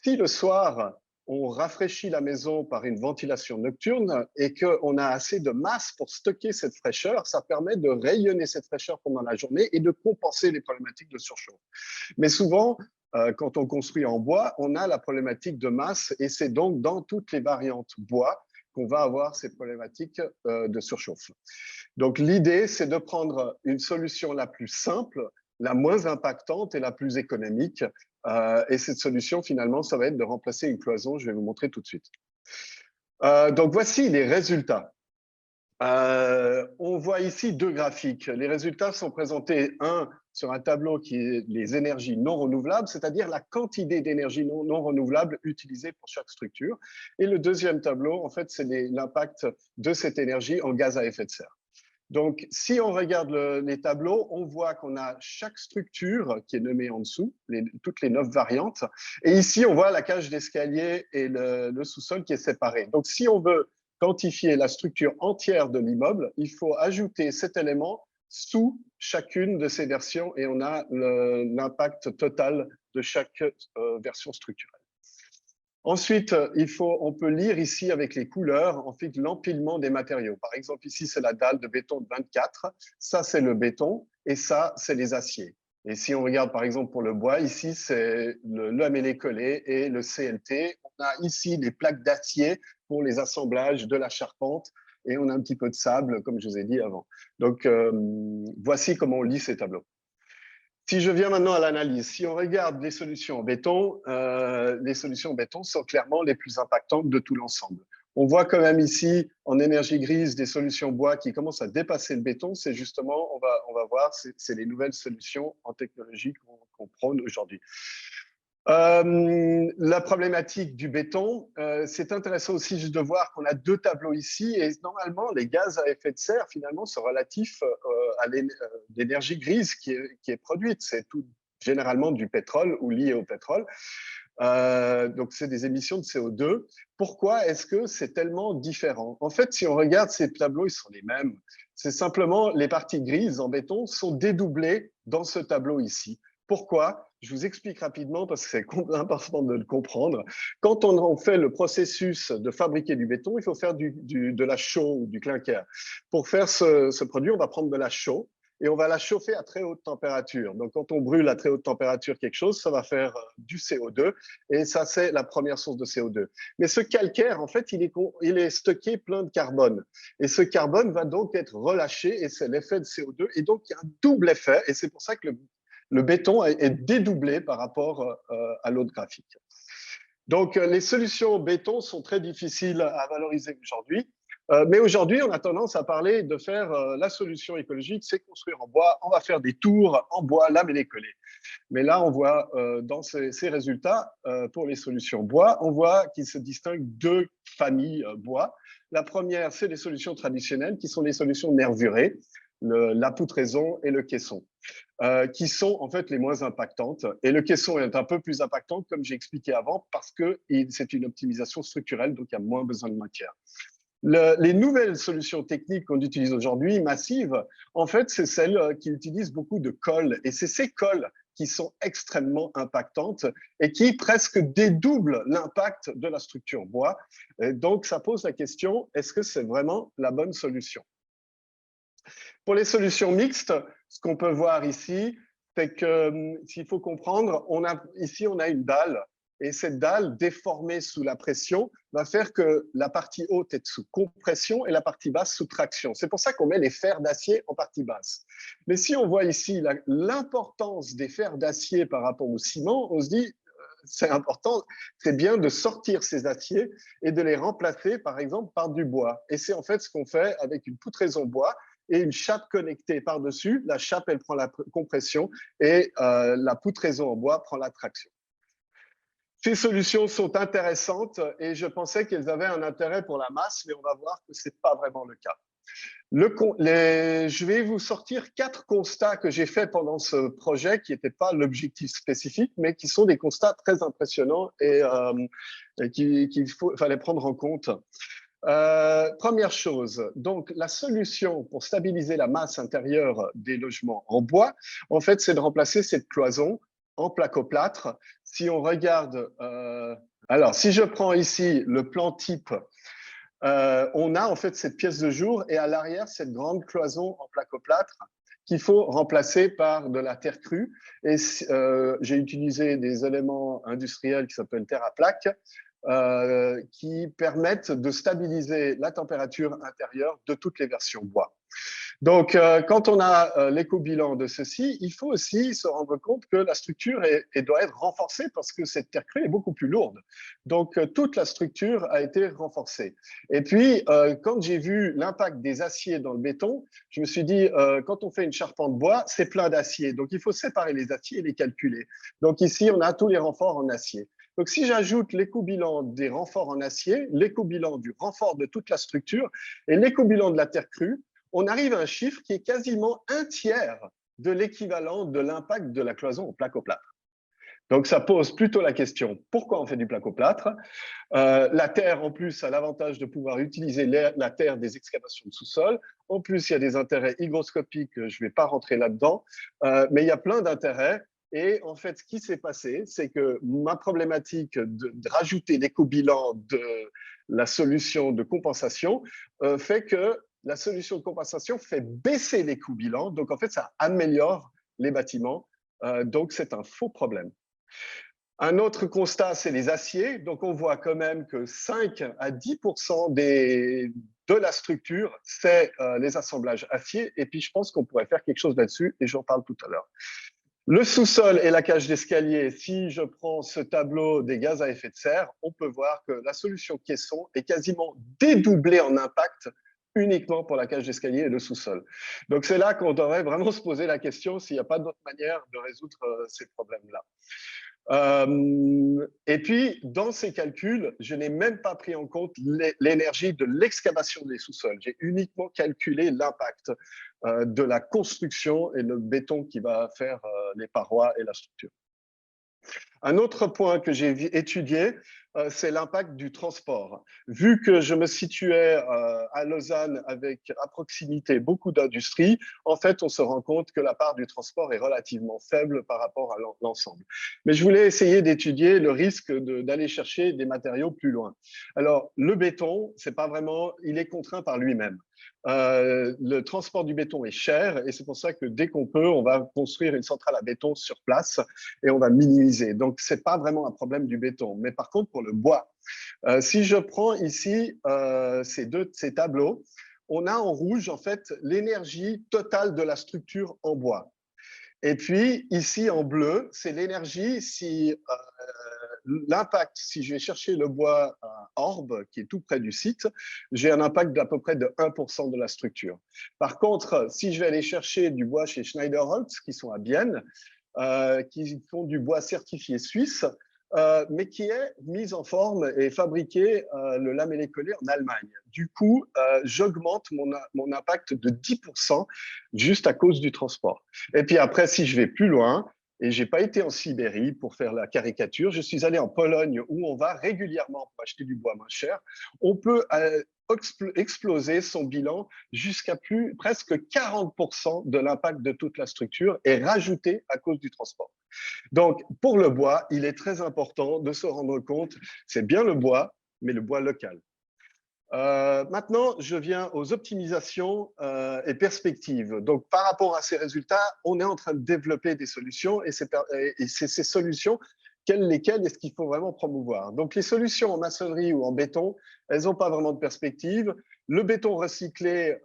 Si le soir, on rafraîchit la maison par une ventilation nocturne et qu'on a assez de masse pour stocker cette fraîcheur, ça permet de rayonner cette fraîcheur pendant la journée et de compenser les problématiques de surchauffe. Mais souvent, quand on construit en bois, on a la problématique de masse et c'est donc dans toutes les variantes bois qu'on va avoir ces problématiques de surchauffe. Donc l'idée, c'est de prendre une solution la plus simple, la moins impactante et la plus économique. Et cette solution, finalement, ça va être de remplacer une cloison. Je vais vous montrer tout de suite. Donc voici les résultats. On voit ici deux graphiques. Les résultats sont présentés, un sur un tableau qui est les énergies non renouvelables, c'est-à-dire la quantité d'énergie non renouvelable utilisée pour chaque structure. Et le deuxième tableau, en fait, c'est l'impact de cette énergie en gaz à effet de serre. Donc, si on regarde les tableaux, on voit qu'on a chaque structure qui est nommée en dessous, toutes les 9 variantes. Et ici, on voit la cage d'escalier et le sous-sol qui est séparé. Donc, si on veut quantifier la structure entière de l'immeuble, il faut ajouter cet élément sous chacune de ces versions et on a l'impact total de chaque version structurelle. Ensuite, on peut lire ici avec les couleurs en fait l'empilement des matériaux. Par exemple, ici, c'est la dalle de béton de 24. Ça, c'est le béton et ça, c'est les aciers. Et si on regarde, par exemple, pour le bois, ici, c'est le lamellé collé et le CLT. On a ici les plaques d'acier pour les assemblages de la charpente et on a un petit peu de sable, comme je vous ai dit avant. Donc, voici comment on lit ces tableaux. Si je viens maintenant à l'analyse, si on regarde les solutions en béton sont clairement les plus impactantes de tout l'ensemble. On voit quand même ici, en énergie grise, des solutions bois qui commencent à dépasser le béton. C'est justement, on va voir, c'est les nouvelles solutions en technologie qu'on prône aujourd'hui. La problématique du béton, c'est intéressant aussi juste de voir qu'on a deux tableaux ici et normalement les gaz à effet de serre finalement sont relatifs à l'énergie grise qui est produite. C'est tout généralement du pétrole ou lié au pétrole. Donc c'est des émissions de CO2. Pourquoi est-ce que c'est tellement différent? En fait, si on regarde ces tableaux, ils sont les mêmes. C'est simplement les parties grises en béton sont dédoublées dans ce tableau ici. Pourquoi? Je vous explique rapidement parce que c'est important de le comprendre. Quand on fait le processus de fabriquer du béton, il faut faire de la chaux ou du clinker. Pour faire ce produit, on va prendre de la chaux et on va la chauffer à très haute température. Donc, quand on brûle à très haute température quelque chose, ça va faire du CO2 et ça, c'est la première source de CO2. Mais ce calcaire, en fait, il est stocké plein de carbone. Et ce carbone va donc être relâché et c'est l'effet de CO2. Et donc, il y a un double effet et c'est pour ça que le béton est dédoublé par rapport à l'autre graphique. Donc, les solutions béton sont très difficiles à valoriser aujourd'hui. Mais aujourd'hui, on a tendance à parler de faire la solution écologique, c'est construire en bois. On va faire des tours en bois, lamellé collé. Mais là, on voit dans ces résultats, pour les solutions bois, on voit qu'il se distingue deux familles bois. La première, c'est les solutions traditionnelles, qui sont les solutions nervurées, la poutraison et le caisson. Qui sont en fait les moins impactantes. Et le caisson est un peu plus impactant, comme j'ai expliqué avant, parce que c'est une optimisation structurelle, donc il y a moins besoin de matière. Les nouvelles solutions techniques qu'on utilise aujourd'hui, massives, en fait, c'est celles qui utilisent beaucoup de colle. Et c'est ces colles qui sont extrêmement impactantes et qui presque dédoublent l'impact de la structure bois. Et donc, ça pose la question, est-ce que c'est vraiment la bonne solution? Pour les solutions mixtes, ce qu'on peut voir ici, c'est que s'il faut comprendre, ici, on a une dalle. Et cette dalle, déformée sous la pression, va faire que la partie haute est sous compression et la partie basse sous traction. C'est pour ça qu'on met les fers d'acier en partie basse. Mais si on voit ici l'importance des fers d'acier par rapport au ciment, on se dit, c'est important, c'est bien de sortir ces aciers et de les remplacer, par exemple, par du bois. Et c'est en fait ce qu'on fait avec une poutraison bois et une chape connectée par-dessus. La chape, elle prend la compression et la poutraison en bois prend la traction. Ces solutions sont intéressantes et je pensais qu'elles avaient un intérêt pour la masse, mais on va voir que ce n'est pas vraiment le cas. Je vais vous sortir 4 constats que j'ai faits pendant ce projet qui n'étaient pas l'objectif spécifique, mais qui sont des constats très impressionnants et qu'il fallait prendre en compte. Première chose, donc la solution pour stabiliser la masse intérieure des logements en bois, en fait, c'est de remplacer cette cloison en placoplâtre. Si on regarde, alors si je prends ici le plan type, on a en fait cette pièce de jour et à l'arrière cette grande cloison en placoplâtre qu'il faut remplacer par de la terre crue. Et j'ai utilisé des éléments industriels qui s'appellent terre à plaque, qui permettent de stabiliser la température intérieure de toutes les versions bois. Donc, quand on a l'éco-bilan de ceci, il faut aussi se rendre compte que la structure doit être renforcée parce que cette terre crue est beaucoup plus lourde. Donc, toute la structure a été renforcée. Et puis, quand j'ai vu l'impact des aciers dans le béton, je me suis dit, quand on fait une charpente bois, c'est plein d'acier. Donc, il faut séparer les aciers et les calculer. Donc, ici, on a tous les renforts en acier. Donc, si j'ajoute l'éco-bilan des renforts en acier, l'éco-bilan du renfort de toute la structure et l'éco-bilan de la terre crue, on arrive à un chiffre qui est quasiment un tiers de l'équivalent de l'impact de la cloison au placoplâtre. Donc, ça pose plutôt la question, pourquoi on fait du placoplâtre? La terre, en plus, a l'avantage de pouvoir utiliser la terre des excavations de sous-sol. En plus, il y a des intérêts hygroscopiques, je ne vais pas rentrer là-dedans, mais il y a plein d'intérêts. Et en fait, ce qui s'est passé, c'est que ma problématique de rajouter l'éco-bilan de la solution de compensation fait que la solution de compensation fait baisser les coûts bilans. Donc, en fait, ça améliore les bâtiments. Donc, c'est un faux problème. Un autre constat, c'est les aciers. Donc, on voit quand même que 5 à 10% de la structure, c'est les assemblages acier. Et puis, je pense qu'on pourrait faire quelque chose là-dessus et j'en parle tout à l'heure. Le sous-sol et la cage d'escalier, si je prends ce tableau des gaz à effet de serre, on peut voir que la solution caisson est quasiment dédoublée en impact uniquement pour la cage d'escalier et le sous-sol. Donc, c'est là qu'on devrait vraiment se poser la question s'il n'y a pas d'autre manière de résoudre ces problèmes-là. Et puis, dans ces calculs, je n'ai même pas pris en compte l'énergie de l'excavation des sous-sols. J'ai uniquement calculé l'impact de la construction et le béton qui va faire les parois et la structure. Un autre point que j'ai étudié, c'est l'impact du transport. Vu que je me situais à Lausanne avec à proximité beaucoup d'industries, en fait, on se rend compte que la part du transport est relativement faible par rapport à l'ensemble. Mais je voulais essayer d'étudier le risque d'aller chercher des matériaux plus loin. Alors, le béton, c'est pas vraiment, il est contraint par lui-même. Le transport du béton est cher et c'est pour ça que dès qu'on peut, on va construire une centrale à béton sur place et on va minimiser. Donc, ce n'est pas vraiment un problème du béton. Mais par contre, pour le bois, si je prends ici ces tableaux, on a en rouge, en fait, l'énergie totale de la structure en bois. Et puis, ici, en bleu, c'est l'énergie si l'impact, si je vais chercher le bois à Orbe, qui est tout près du site, j'ai un impact d'à peu près de 1% de la structure. Par contre, si je vais aller chercher du bois chez Schneiderholz, qui sont à Bienne, qui font du bois certifié suisse, mais qui est mis en forme et fabriqué, le lamellé collé en Allemagne. Du coup, j'augmente mon impact de 10% juste à cause du transport. Et puis après, si je vais plus loin, et je n'ai pas été en Sibérie pour faire la caricature, je suis allé en Pologne où on va régulièrement pour acheter du bois moins cher. On peut exploser son bilan jusqu'à presque 40% de l'impact de toute la structure est rajouté à cause du transport. Donc, pour le bois, il est très important de se rendre compte, c'est bien le bois, mais le bois local. Maintenant, je viens aux optimisations et perspectives. Donc, par rapport à ces résultats, on est en train de développer des solutions et c'est ces solutions, lesquelles est-ce qu'il faut vraiment promouvoir? Donc, les solutions en maçonnerie ou en béton, elles n'ont pas vraiment de perspective. Le béton recyclé,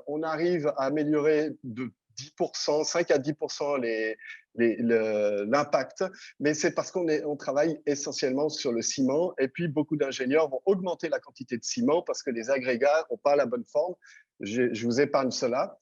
on arrive à améliorer de 10%, 5 à 10% l'impact, mais c'est parce qu'on travaille essentiellement sur le ciment et puis beaucoup d'ingénieurs vont augmenter la quantité de ciment parce que les agrégats n'ont pas la bonne forme. Je vous épargne cela.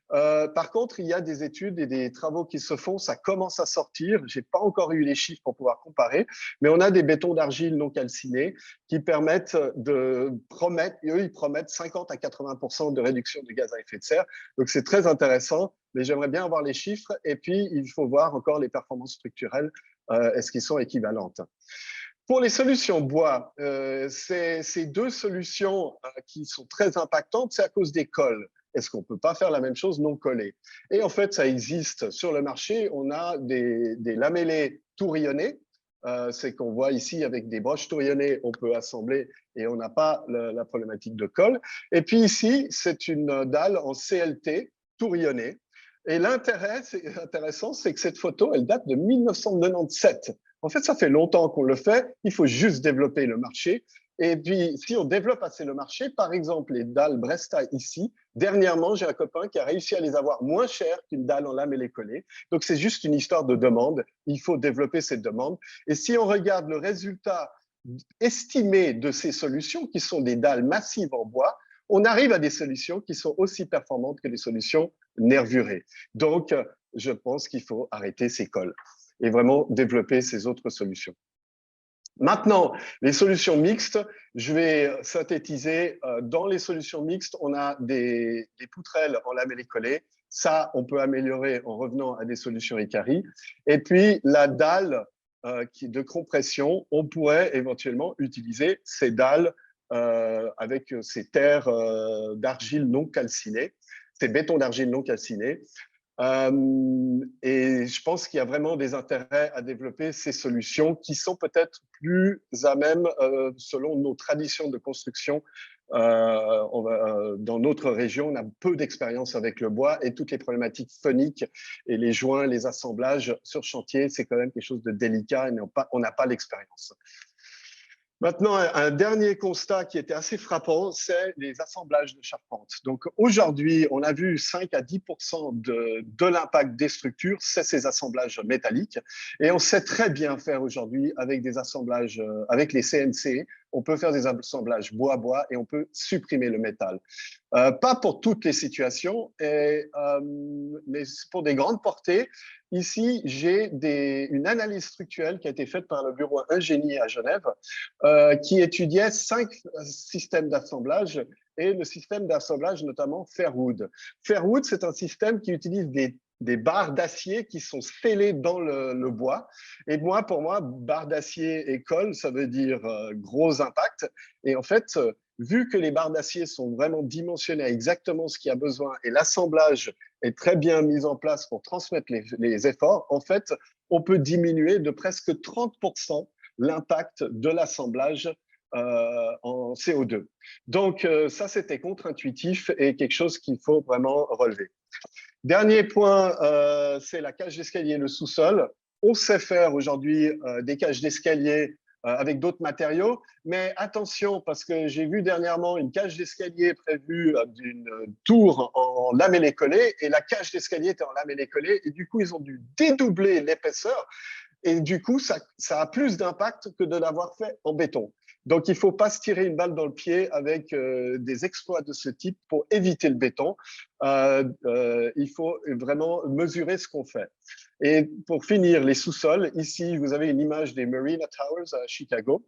Par contre, il y a des études et des travaux qui se font, ça commence à sortir. Je n'ai pas encore eu les chiffres pour pouvoir comparer, mais on a des bétons d'argile non calcinés qui permettent ils promettent 50 à 80% de réduction de gaz à effet de serre. Donc, c'est très intéressant, mais j'aimerais bien avoir les chiffres. Et puis, il faut voir encore les performances structurelles, est-ce qu'elles sont équivalentes. Pour les solutions bois, ces deux solutions qui sont très impactantes, c'est à cause des cols. Est-ce qu'on ne peut pas faire la même chose non collée? Et en fait, ça existe sur le marché. On a des lamellés tourillonnés. C'est qu'on voit ici avec des broches tourillonnées, on peut assembler et on n'a pas la problématique de colle. Et puis ici, c'est une dalle en CLT tourillonnée. Et l'intérêt, c'est intéressant, c'est que cette photo, elle date de 1997. En fait, ça fait longtemps qu'on le fait. Il faut juste développer le marché. Et puis, si on développe assez le marché, par exemple, les dalles Bresta ici, dernièrement, j'ai un copain qui a réussi à les avoir moins chères qu'une dalle en lamellé collé. Donc, c'est juste une histoire de demande. Il faut développer cette demande. Et si on regarde le résultat estimé de ces solutions, qui sont des dalles massives en bois, on arrive à des solutions qui sont aussi performantes que les solutions nervurées. Donc, je pense qu'il faut arrêter ces cols et vraiment développer ces autres solutions. Maintenant, les solutions mixtes, je vais synthétiser. Dans les solutions mixtes, on a des poutrelles en lamellé collé. Ça, on peut améliorer en revenant à des solutions Icari. Et puis, la dalle de compression, on pourrait éventuellement utiliser ces dalles avec ces terres d'argile non calcinées, ces bétons d'argile non calcinés. Et je pense qu'il y a vraiment des intérêts à développer ces solutions qui sont peut-être plus à même, selon nos traditions de construction. Dans notre région, on a peu d'expérience avec le bois et toutes les problématiques phoniques et les joints, les assemblages sur chantier, c'est quand même quelque chose de délicat et on n'a pas l'expérience. Maintenant, un dernier constat qui était assez frappant, c'est les assemblages de charpente. Donc aujourd'hui, on a vu 5 à 10% de l'impact des structures, c'est ces assemblages métalliques. Et on sait très bien faire aujourd'hui avec des assemblages, avec les CNC, on peut faire des assemblages bois-bois et on peut supprimer le métal. Pas pour toutes les situations, mais pour des grandes portées. Ici, j'ai une analyse structurelle qui a été faite par le bureau Ingénie à Genève, qui étudiait 5 systèmes d'assemblage et le système d'assemblage notamment Fairwood. Fairwood, c'est un système qui utilise des barres d'acier qui sont scellées dans le bois. Et pour moi, barres d'acier et colle, ça veut dire gros impact. Et en fait, vu que les barres d'acier sont vraiment dimensionnées à exactement ce qu'il y a besoin et l'assemblage est très bien mis en place pour transmettre les efforts, en fait, on peut diminuer de presque 30% l'impact de l'assemblage en CO2. Donc, ça, c'était contre-intuitif et quelque chose qu'il faut vraiment relever. Dernier point, c'est la cage d'escalier, le sous-sol. On sait faire aujourd'hui des cages d'escalier avec d'autres matériaux, mais attention, parce que j'ai vu dernièrement une cage d'escalier prévue d'une tour en lamellé collé, et la cage d'escalier était en lamellé collé, et du coup, ils ont dû dédoubler l'épaisseur, et du coup, ça a plus d'impact que de l'avoir fait en béton. Donc, il ne faut pas se tirer une balle dans le pied avec des exploits de ce type pour éviter le béton. Il faut vraiment mesurer ce qu'on fait. Et pour finir, les sous-sols, ici, vous avez une image des Marina Towers à Chicago.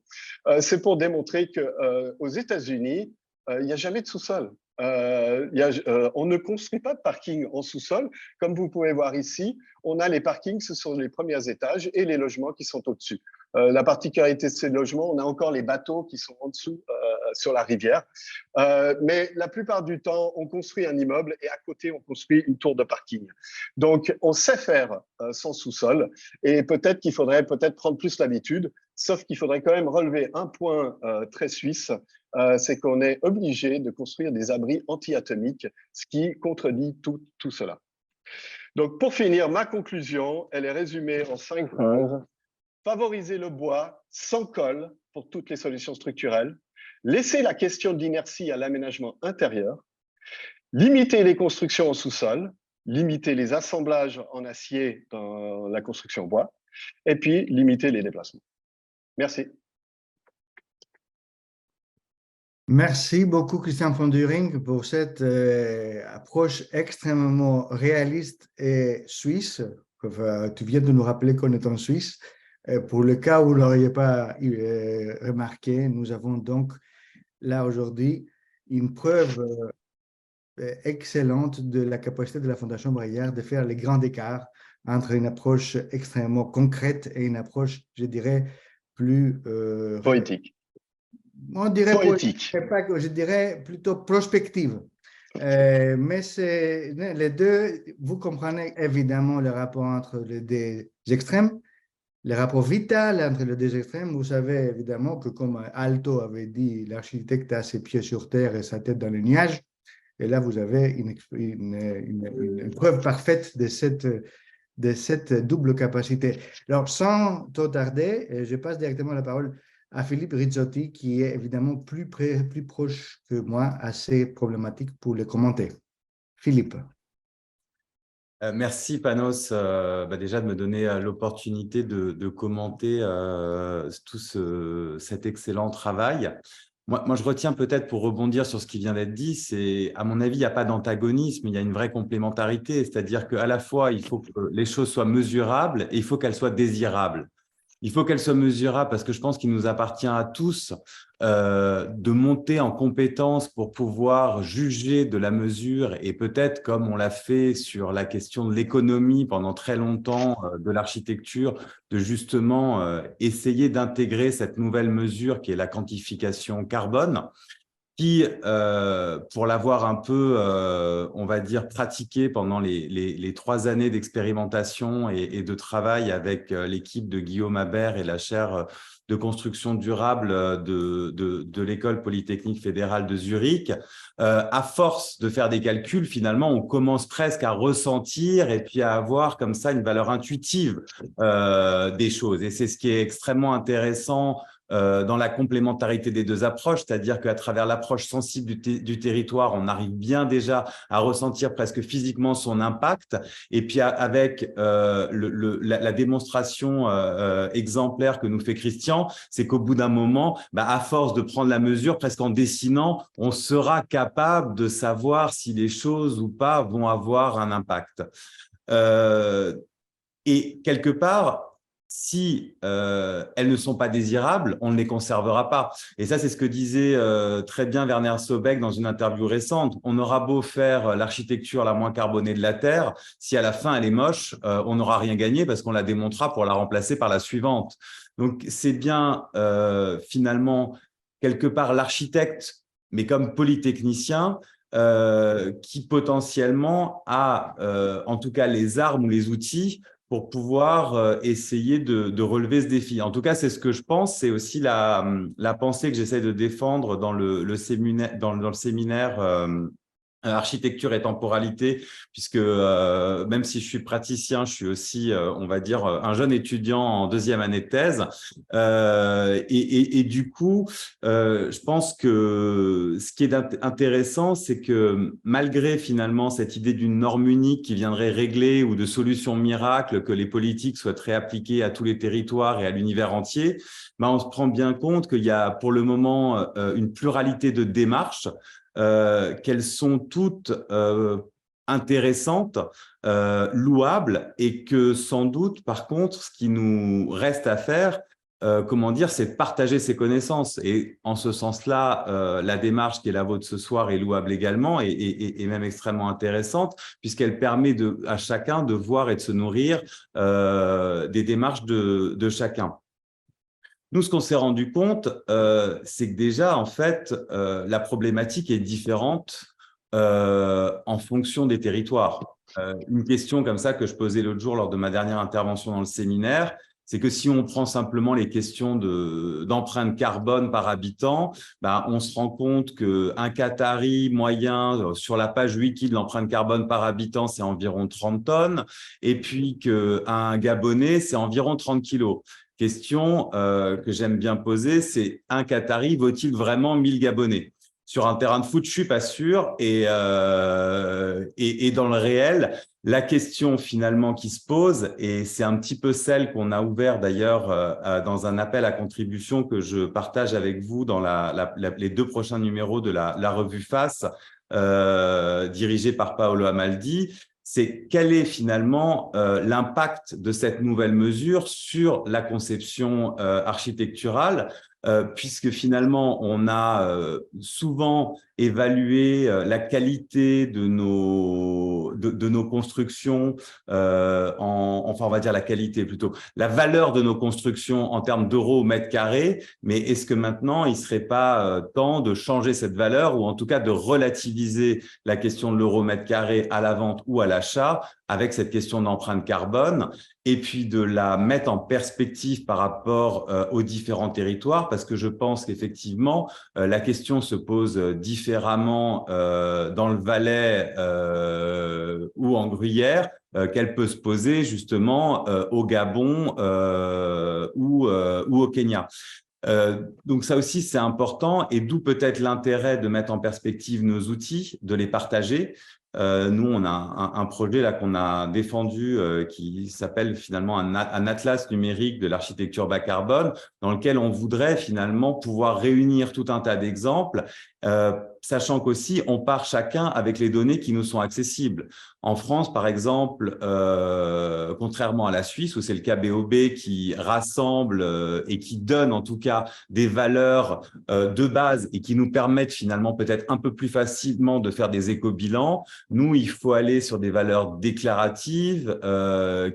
C'est pour démontrer qu'aux États-Unis, il n'y a jamais de sous-sol. On ne construit pas de parking en sous-sol. Comme vous pouvez voir ici, on a les parkings, ce sont les premiers étages et les logements qui sont au-dessus. La particularité de ces logements, on a encore les bateaux qui sont en dessous sur la rivière. Mais la plupart du temps, on construit un immeuble et à côté, on construit une tour de parking. Donc, on sait faire sans sous-sol et peut-être qu'il faudrait prendre plus l'habitude, sauf qu'il faudrait quand même relever un point très suisse, c'est qu'on est obligé de construire des abris anti-atomiques, ce qui contredit tout cela. Donc, pour finir, ma conclusion, elle est résumée en 5 phrases. Favoriser le bois sans colle pour toutes les solutions structurelles, laisser la question d'inertie à l'aménagement intérieur, limiter les constructions au sous-sol, limiter les assemblages en acier dans la construction bois, et puis limiter les déplacements. Merci. Merci beaucoup, Christian von Düring, pour cette approche extrêmement réaliste et suisse. Tu viens de nous rappeler qu'on est en Suisse. Pour le cas où vous ne l'auriez pas remarqué, nous avons donc là aujourd'hui une preuve excellente de la capacité de la Fondation Braillard de faire les grands écarts entre une approche extrêmement concrète et une approche, je dirais, plus… poétique. On dirait poétique. Je dirais plutôt prospective. Mais les deux, vous comprenez évidemment le rapport entre les deux extrêmes, le rapport vital entre les deux extrêmes. Vous savez évidemment que, comme Alto avait dit, l'architecte a ses pieds sur terre et sa tête dans les nuages. Et là, vous avez une preuve parfaite de cette double capacité. Alors, sans trop tarder, je passe directement la parole à Philippe Rizzotti, qui est évidemment plus proche que moi, assez problématique pour le commenter. Philippe. Merci Panos déjà de me donner l'opportunité de commenter tout cet excellent travail. Moi, je retiens peut-être, pour rebondir sur ce qui vient d'être dit, c'est, à mon avis, il n'y a pas d'antagonisme, il y a une vraie complémentarité, c'est-à-dire qu'à la fois, il faut que les choses soient mesurables et il faut qu'elles soient désirables. Il faut qu'elle soit mesurable parce que je pense qu'il nous appartient à tous de monter en compétence pour pouvoir juger de la mesure et peut-être, comme on l'a fait sur la question de l'économie pendant très longtemps, de l'architecture, de justement essayer d'intégrer cette nouvelle mesure qui est la quantification carbone, qui, pour l'avoir un peu, on va dire, pratiqué pendant les 3 années d'expérimentation et de travail avec l'équipe de Guillaume Habert et la chaire de construction durable de l'École polytechnique fédérale de Zurich, à force de faire des calculs, finalement, on commence presque à ressentir et puis à avoir comme ça une valeur intuitive des choses. Et c'est ce qui est extrêmement intéressant dans la complémentarité des deux approches, c'est-à-dire qu'à travers l'approche sensible du territoire, on arrive bien déjà à ressentir presque physiquement son impact. Et puis avec la démonstration exemplaire que nous fait Christian, c'est qu'au bout d'un moment, à force de prendre la mesure, presque en dessinant, on sera capable de savoir si les choses ou pas vont avoir un impact. Et quelque part, si elles ne sont pas désirables, on ne les conservera pas. Et ça, c'est ce que disait très bien Werner Sobeck dans une interview récente. On aura beau faire l'architecture la moins carbonée de la Terre, si à la fin elle est moche, on n'aura rien gagné parce qu'on la démontera pour la remplacer par la suivante. Donc, c'est bien finalement quelque part l'architecte, mais comme polytechnicien, qui potentiellement a en tout cas les armes ou les outils pour pouvoir essayer de relever ce défi. En tout cas, c'est ce que je pense. C'est aussi la pensée que j'essaie de défendre dans le séminaire architecture et temporalité, puisque même si je suis praticien, je suis aussi, on va dire, un jeune étudiant en 2e année de thèse. Et du coup, je pense que ce qui est intéressant, c'est que malgré finalement cette idée d'une norme unique qui viendrait régler ou de solutions miracles que les politiques souhaiteraient appliquer à tous les territoires et à l'univers entier, on se rend bien compte qu'il y a pour le moment une pluralité de démarches, qu'elles sont toutes intéressantes, louables, et que sans doute, par contre, ce qui nous reste à faire, c'est de partager ces connaissances. Et en ce sens-là, la démarche qui est la vôtre ce soir est louable également et même extrêmement intéressante, puisqu'elle permet à chacun de voir et de se nourrir des démarches de chacun. Nous, ce qu'on s'est rendu compte, c'est que déjà, en fait, la problématique est différente en fonction des territoires. Une question comme ça que je posais l'autre jour lors de ma dernière intervention dans le séminaire, c'est que si on prend simplement les questions d'empreinte carbone par habitant, ben, on se rend compte qu'un Qatari moyen, sur la page wiki de l'empreinte carbone par habitant, c'est environ 30 tonnes, et puis qu'un Gabonais, c'est environ 30 kilos. Question que j'aime bien poser, c'est un Qatari vaut-il vraiment 1000 Gabonais? Sur un terrain de foot, je suis pas sûr. Et dans le réel, la question finalement qui se pose, et c'est un petit peu celle qu'on a ouvert d'ailleurs dans un appel à contribution que je partage avec vous dans les 2 prochains numéros de la revue FACE, dirigée par Paolo Amaldi, c'est quel est finalement l'impact de cette nouvelle mesure sur la conception architecturale, puisque finalement, on a souvent évalué la qualité de nos constructions, enfin, on va dire la qualité plutôt, la valeur de nos constructions en termes d'euros au mètre carré, mais est-ce que maintenant, il ne serait pas temps de changer cette valeur ou en tout cas de relativiser la question de l'euro mètre carré à la vente ou à l'achat avec cette question d'empreinte carbone et puis de la mettre en perspective par rapport aux différents territoires, parce que je pense qu'effectivement, la question se pose différemment dans le Valais ou en Gruyère qu'elle peut se poser justement au Gabon ou au Kenya. Donc ça aussi, c'est important et d'où peut-être l'intérêt de mettre en perspective nos outils, de les partager. Nous, on a un projet là qu'on a défendu qui s'appelle finalement un atlas numérique de l'architecture bas carbone, dans lequel on voudrait finalement pouvoir réunir tout un tas d'exemples, sachant qu'aussi on part chacun avec les données qui nous sont accessibles. En France, par exemple, contrairement à la Suisse, où c'est le KBOB qui rassemble et qui donne en tout cas des valeurs de base et qui nous permettent finalement peut-être un peu plus facilement de faire des éco-bilans, nous, il faut aller sur des valeurs déclaratives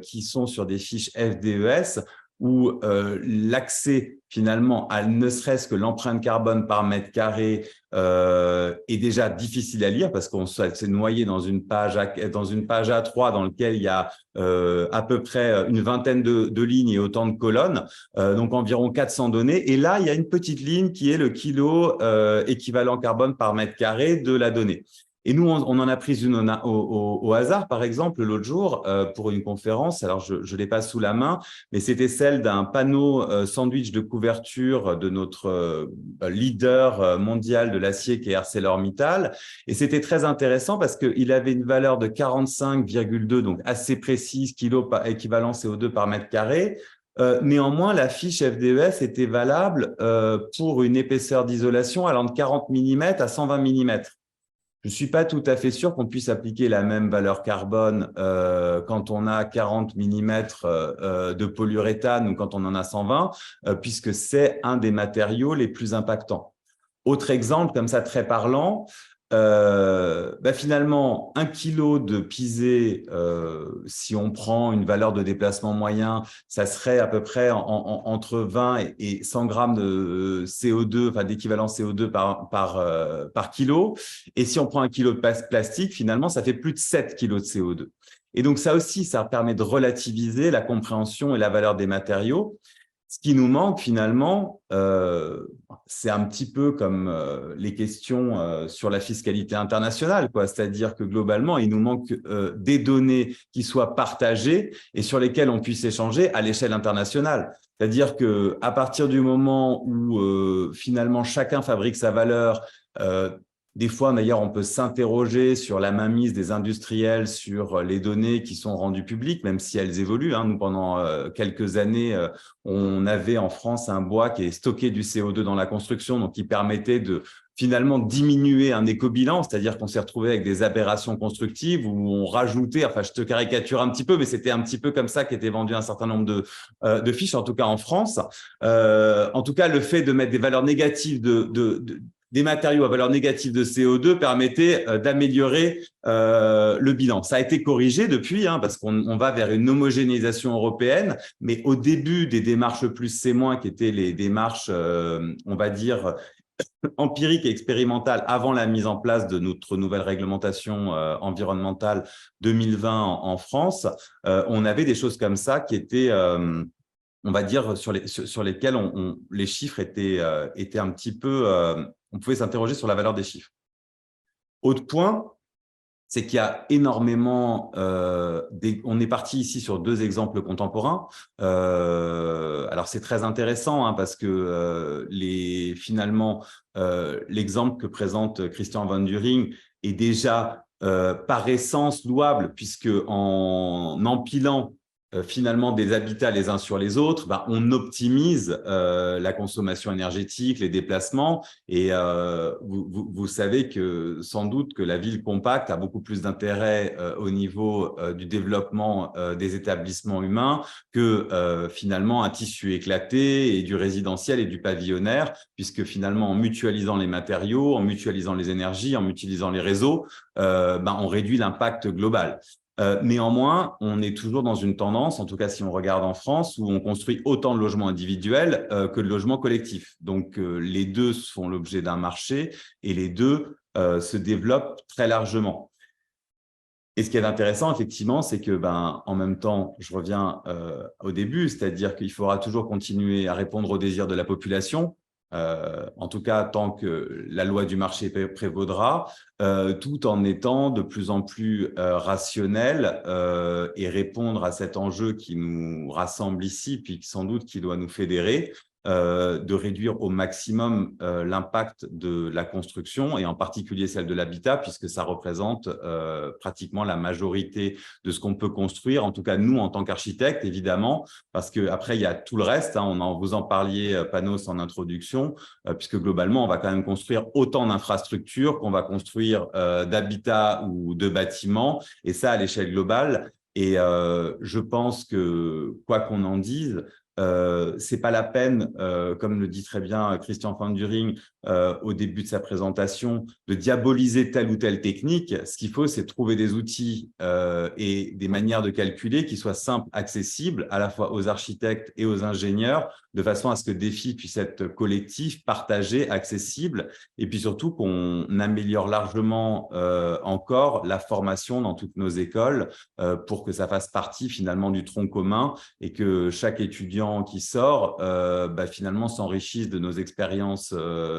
qui sont sur des fiches FDES où l'accès finalement à ne serait-ce que l'empreinte carbone par mètre carré est déjà difficile à lire parce qu'on s'est noyé dans une page A3 dans laquelle il y a à peu près une vingtaine de lignes et autant de colonnes, donc environ 400 données. Et là, il y a une petite ligne qui est le kilo équivalent carbone par mètre carré de la donnée. Et nous, on en a pris une au hasard, par exemple, l'autre jour, pour une conférence. Alors, je l'ai pas sous la main, mais c'était celle d'un panneau sandwich de couverture de notre leader mondial de l'acier qui est ArcelorMittal. Et c'était très intéressant parce qu'il avait une valeur de 45,2, donc assez précise, kilos équivalent CO2 par mètre carré. Néanmoins, la fiche FDES était valable pour une épaisseur d'isolation allant de 40 mm à 120 mm. Je ne suis pas tout à fait sûr qu'on puisse appliquer la même valeur carbone quand on a 40 mm de polyuréthane ou quand on en a 120, puisque c'est un des matériaux les plus impactants. Autre exemple, comme ça très parlant, finalement, 1 kilo de pisé, si on prend une valeur de déplacement moyen, ça serait à peu près entre 20 et 100 grammes de CO2, enfin d'équivalent CO2 par kilo. Et si on prend 1 kilo de plastique, finalement, ça fait plus de 7 kilos de CO2. Et donc ça aussi, ça permet de relativiser la compréhension et la valeur des matériaux. Ce qui nous manque finalement, c'est un petit peu comme les questions sur la fiscalité internationale, quoi. C'est-à-dire que globalement, il nous manque des données qui soient partagées et sur lesquelles on puisse échanger à l'échelle internationale. C'est-à-dire qu'à partir du moment où finalement chacun fabrique sa valeur, des fois, d'ailleurs, on peut s'interroger sur la mainmise des industriels sur les données qui sont rendues publiques, même si elles évoluent. Nous, pendant quelques années, on avait en France un bois qui est stocké du CO2 dans la construction, donc qui permettait de finalement diminuer un éco-bilan, c'est-à-dire qu'on s'est retrouvé avec des aberrations constructives où on rajoutait, enfin je te caricature un petit peu, mais c'était un petit peu comme ça qu'était vendu un certain nombre de fiches, en tout cas en France. En tout cas, le fait de mettre des valeurs négatives des matériaux à valeur négative de CO2 permettait d'améliorer le bilan. Ça a été corrigé depuis, parce qu'on va vers une homogénéisation européenne, mais au début des démarches plus C-, qui étaient les démarches, on va dire, empiriques et expérimentales avant la mise en place de notre nouvelle réglementation environnementale 2020 en France, on avait des choses comme ça qui étaient… on va dire, sur lesquels les chiffres étaient un petit peu… on pouvait s'interroger sur la valeur des chiffres. Autre point, c'est qu'il y a énormément… on est parti ici sur 2 exemples contemporains. Alors, c'est très intéressant parce que finalement, l'exemple que présente Christian Van During est déjà par essence louable, puisque en empilant finalement des habitats les uns sur les autres, on optimise la consommation énergétique, les déplacements, et vous savez que sans doute que la ville compacte a beaucoup plus d'intérêt au niveau du développement des établissements humains que finalement un tissu éclaté et du résidentiel et du pavillonnaire, puisque finalement en mutualisant les matériaux, en mutualisant les énergies, en mutualisant les réseaux, on réduit l'impact global. Néanmoins, on est toujours dans une tendance, en tout cas si on regarde en France, où on construit autant de logements individuels que de logements collectifs. Donc, les deux font l'objet d'un marché et les deux se développent très largement. Et ce qui est intéressant, effectivement, c'est que, en même temps, je reviens au début, c'est-à-dire qu'il faudra toujours continuer à répondre aux désirs de la population, en tout cas tant que la loi du marché prévaudra, tout en étant de plus en plus rationnel et répondre à cet enjeu qui nous rassemble ici, puis sans doute qui doit nous fédérer, de réduire au maximum l'impact de la construction et en particulier celle de l'habitat, puisque ça représente pratiquement la majorité de ce qu'on peut construire, en tout cas nous en tant qu'architectes évidemment, parce qu'après il y a tout le reste, vous en parliez Panos en introduction, puisque globalement on va quand même construire autant d'infrastructures qu'on va construire d'habitats ou de bâtiments, et ça à l'échelle globale. Et je pense que quoi qu'on en dise, c'est pas la peine, comme le dit très bien Christian Van During au début de sa présentation, de diaboliser telle ou telle technique. Ce qu'il faut, c'est trouver des outils et des manières de calculer qui soient simples, accessibles, à la fois aux architectes et aux ingénieurs, de façon à ce que DEFI puisse être collectif, partagé, accessible, et puis surtout qu'on améliore largement encore la formation dans toutes nos écoles pour que ça fasse partie finalement du tronc commun et que chaque étudiant qui sort finalement s'enrichisse de nos expériences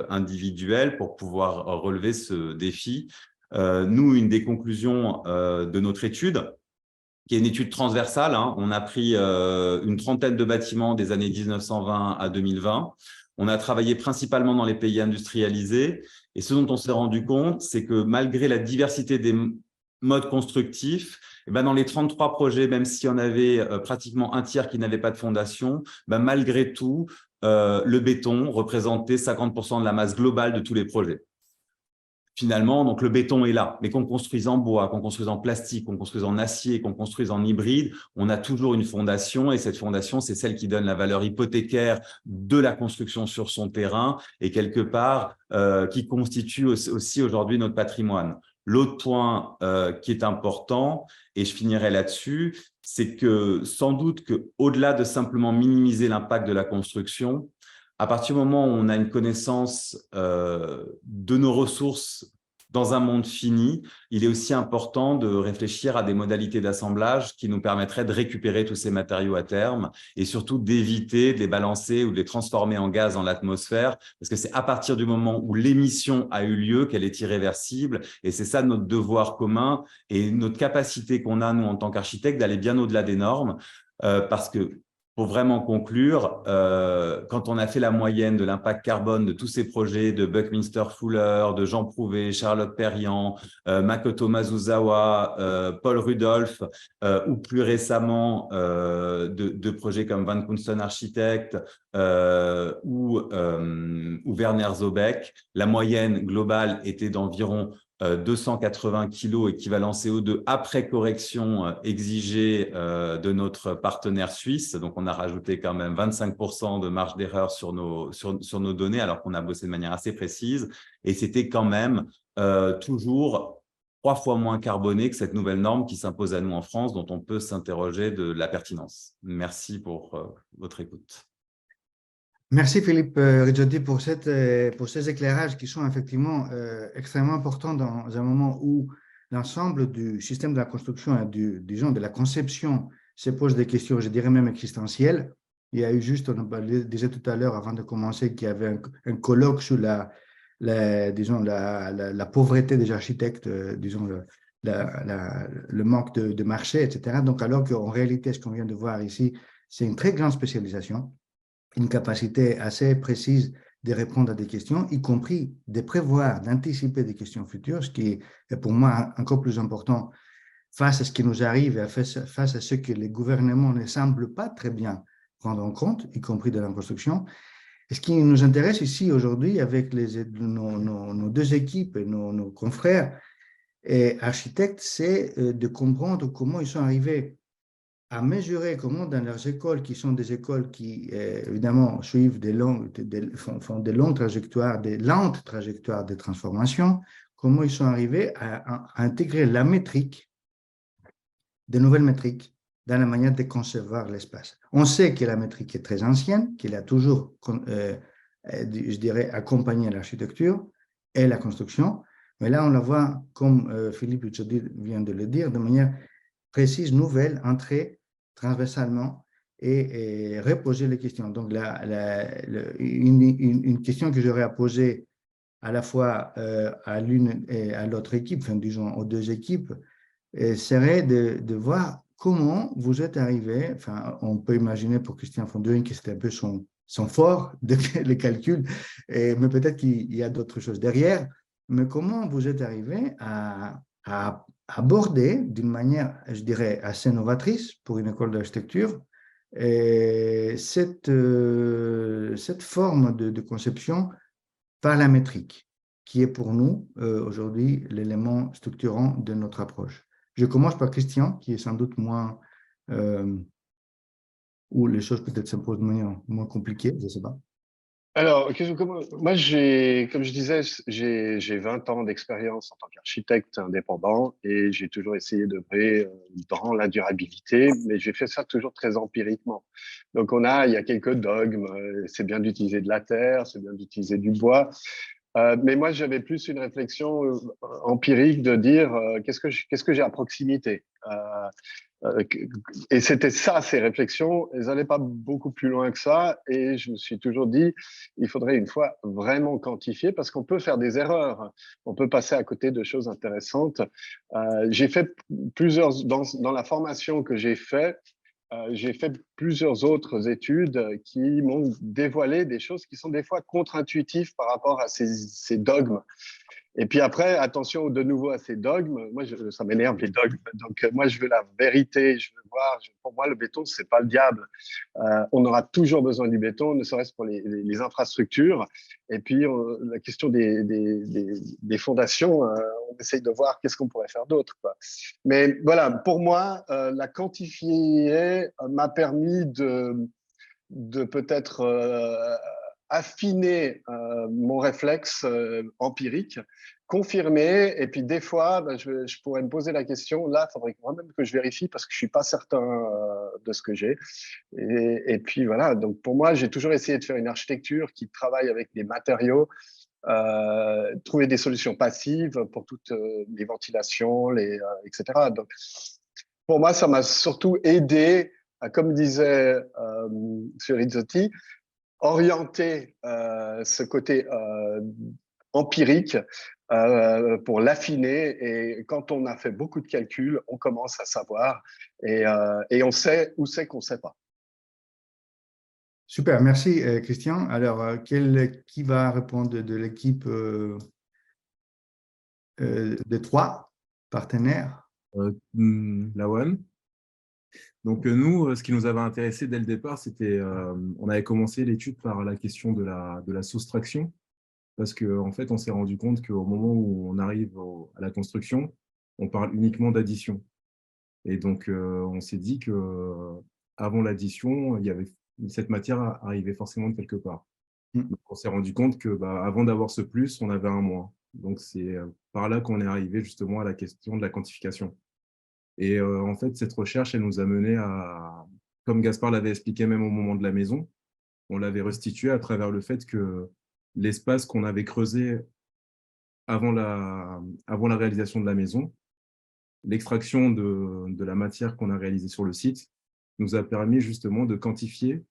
individuelles pour pouvoir relever ce défi. Nous, une des conclusions de notre étude, qui est une étude transversale, on a pris une trentaine de bâtiments des années 1920 à 2020. On a travaillé principalement dans les pays industrialisés, et ce dont on s'est rendu compte, c'est que malgré la diversité des modes constructifs, dans les 33 projets, même s'il y en avait pratiquement un tiers qui n'avait pas de fondation, malgré tout, le béton représentait 50% de la masse globale de tous les projets. Finalement, donc le béton est là, mais qu'on construise en bois, qu'on construise en plastique, qu'on construise en acier, qu'on construise en hybride, on a toujours une fondation, et cette fondation, c'est celle qui donne la valeur hypothécaire de la construction sur son terrain et quelque part qui constitue aussi aujourd'hui notre patrimoine. L'autre point qui est important, et je finirai là-dessus, c'est que sans doute qu'au-delà de simplement minimiser l'impact de la construction, à partir du moment où on a une connaissance de nos ressources dans un monde fini, il est aussi important de réfléchir à des modalités d'assemblage qui nous permettraient de récupérer tous ces matériaux à terme et surtout d'éviter de les balancer ou de les transformer en gaz dans l'atmosphère, parce que c'est à partir du moment où l'émission a eu lieu qu'elle est irréversible, et c'est ça notre devoir commun et notre capacité qu'on a, nous, en tant qu'architectes, d'aller bien au-delà des normes, parce que pour vraiment conclure, quand on a fait la moyenne de l'impact carbone de tous ces projets de Buckminster Fuller, de Jean Prouvé, Charlotte Perriand, Makoto Masuzawa, Paul Rudolph, ou plus récemment de projets comme Van Kunsten Architect ou Werner Zobeck, la moyenne globale était d'environ 280 kg équivalent CO2 après correction exigée de notre partenaire suisse. Donc, on a rajouté quand même 25% de marge d'erreur sur nos données, alors qu'on a bossé de manière assez précise. Et c'était quand même toujours 3 fois moins carboné que cette nouvelle norme qui s'impose à nous en France, dont on peut s'interroger de la pertinence. Merci pour votre écoute. Merci Philippe Rizzotti pour ces éclairages qui sont effectivement extrêmement importants dans un moment où l'ensemble du système de la construction et disons, de la conception se pose des questions, je dirais même existentielles. Il y a eu juste, on disait tout à l'heure avant de commencer, qu'il y avait un colloque sur disons, la pauvreté des architectes, disons, le manque de marché, etc. Donc, alors qu'en réalité, ce qu'on vient de voir ici, c'est une très grande spécialisation, une capacité assez précise de répondre à des questions, y compris de prévoir, d'anticiper des questions futures, ce qui est pour moi encore plus important face à ce qui nous arrive et face à ce que les gouvernements ne semblent pas très bien prendre en compte, y compris de la construction. Et ce qui nous intéresse ici aujourd'hui avec nos deux équipes et nos confrères et architectes, c'est de comprendre comment ils sont arrivés à mesurer comment dans leurs écoles, qui sont des écoles qui, évidemment, suivent font des longues trajectoires, des lentes trajectoires de transformation, comment ils sont arrivés à intégrer la métrique, de nouvelles métriques, dans la manière de concevoir l'espace. On sait que la métrique est très ancienne, qu'elle a toujours, je dirais, accompagné l'architecture et la construction, mais là, on la voit, comme Philippe Rizzotti vient de le dire, de manière précise, nouvelle, entrée transversalement et reposer les questions. Donc, une question que j'aurais à poser à la fois à l'une et à l'autre équipe, enfin, disons aux deux équipes, serait de voir comment vous êtes arrivé, enfin, on peut imaginer pour Christian Fonduin que c'était un peu son fort, les calculs, mais peut-être qu'il y a d'autres choses derrière, mais comment vous êtes arrivé à aborder d'une manière, je dirais, assez novatrice pour une école d'architecture cette forme de conception par la métrique, qui est pour nous aujourd'hui l'élément structurant de notre approche. Je commence par Christian, qui est sans doute moins, où les choses peut-être se posent de manière moins compliquée, je ne sais pas. Alors, moi, comme je disais, j'ai 20 ans d'expérience en tant qu'architecte indépendant et j'ai toujours essayé d'œuvrer dans la durabilité, mais j'ai fait ça toujours très empiriquement. Donc, il y a quelques dogmes, c'est bien d'utiliser de la terre, c'est bien d'utiliser du bois, mais moi, j'avais plus une réflexion empirique de dire qu'est-ce que j'ai à proximité. Et c'était ça, ces réflexions, elles n'allaient pas beaucoup plus loin que ça. Et je me suis toujours dit, il faudrait une fois vraiment quantifier parce qu'on peut faire des erreurs. On peut passer à côté de choses intéressantes. J'ai fait dans la formation que j'ai fait plusieurs autres études qui m'ont dévoilé des choses qui sont des fois contre-intuitives par rapport à ces dogmes. Et puis après, attention de nouveau à ces dogmes. Moi, ça m'énerve les dogmes. Donc, moi, je veux la vérité. Je veux voir. Pour moi, le béton, c'est pas le diable. On aura toujours besoin du béton, ne serait-ce pour les infrastructures. Et puis, la question des fondations, on essaye de voir qu'est-ce qu'on pourrait faire d'autre. Mais voilà, pour moi, la quantifier m'a permis de peut-être affiner mon réflexe empirique, confirmer, et puis des fois, je pourrais me poser la question, là, il faudrait quand même que je vérifie parce que je ne suis pas certain de ce que j'ai. Et puis voilà, donc pour moi, j'ai toujours essayé de faire une architecture qui travaille avec des matériaux, trouver des solutions passives pour toutes les ventilations, etc. Donc, pour moi, ça m'a surtout aidé, comme disait M. Rizzotti, orienter ce côté empirique pour l'affiner. Et quand on a fait beaucoup de calculs, on commence à savoir et on sait où c'est qu'on ne sait pas. Super, merci Christian. Alors, qui va répondre de l'équipe des 3 partenaires? Lawan. Donc nous, ce qui nous avait intéressé dès le départ, c'était, on avait commencé l'étude par la question de la soustraction, parce qu'en fait, on s'est rendu compte qu'au moment où on arrive à la construction, on parle uniquement d'addition. Et donc, on s'est dit qu'avant l'addition, cette matière arrivait forcément de quelque part. Donc, on s'est rendu compte que avant d'avoir ce plus, on avait un moins. Donc, c'est par là qu'on est arrivé justement à la question de la quantification. Et en fait, cette recherche, elle nous a mené à, comme Gaspard l'avait expliqué même au moment de la maison, on l'avait restitué à travers le fait que l'espace qu'on avait creusé avant la réalisation de la maison, l'extraction de la matière qu'on a réalisée sur le site, nous a permis justement de quantifier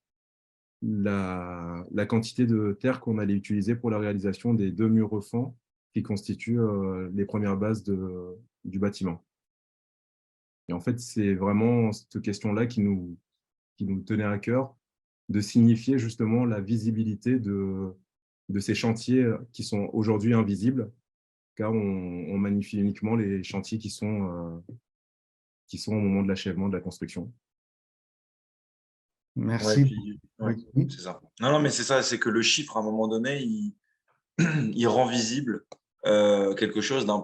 la quantité de terre qu'on allait utiliser pour la réalisation des 2 murs refends qui constituent les premières bases du bâtiment. Et en fait, c'est vraiment cette question-là qui nous tenait à cœur, de signifier justement la visibilité de ces chantiers qui sont aujourd'hui invisibles, car on magnifie uniquement les chantiers qui sont au moment de l'achèvement de la construction. Merci. C'est ça. Non, mais c'est ça, c'est que le chiffre, à un moment donné, il rend visible quelque chose d'un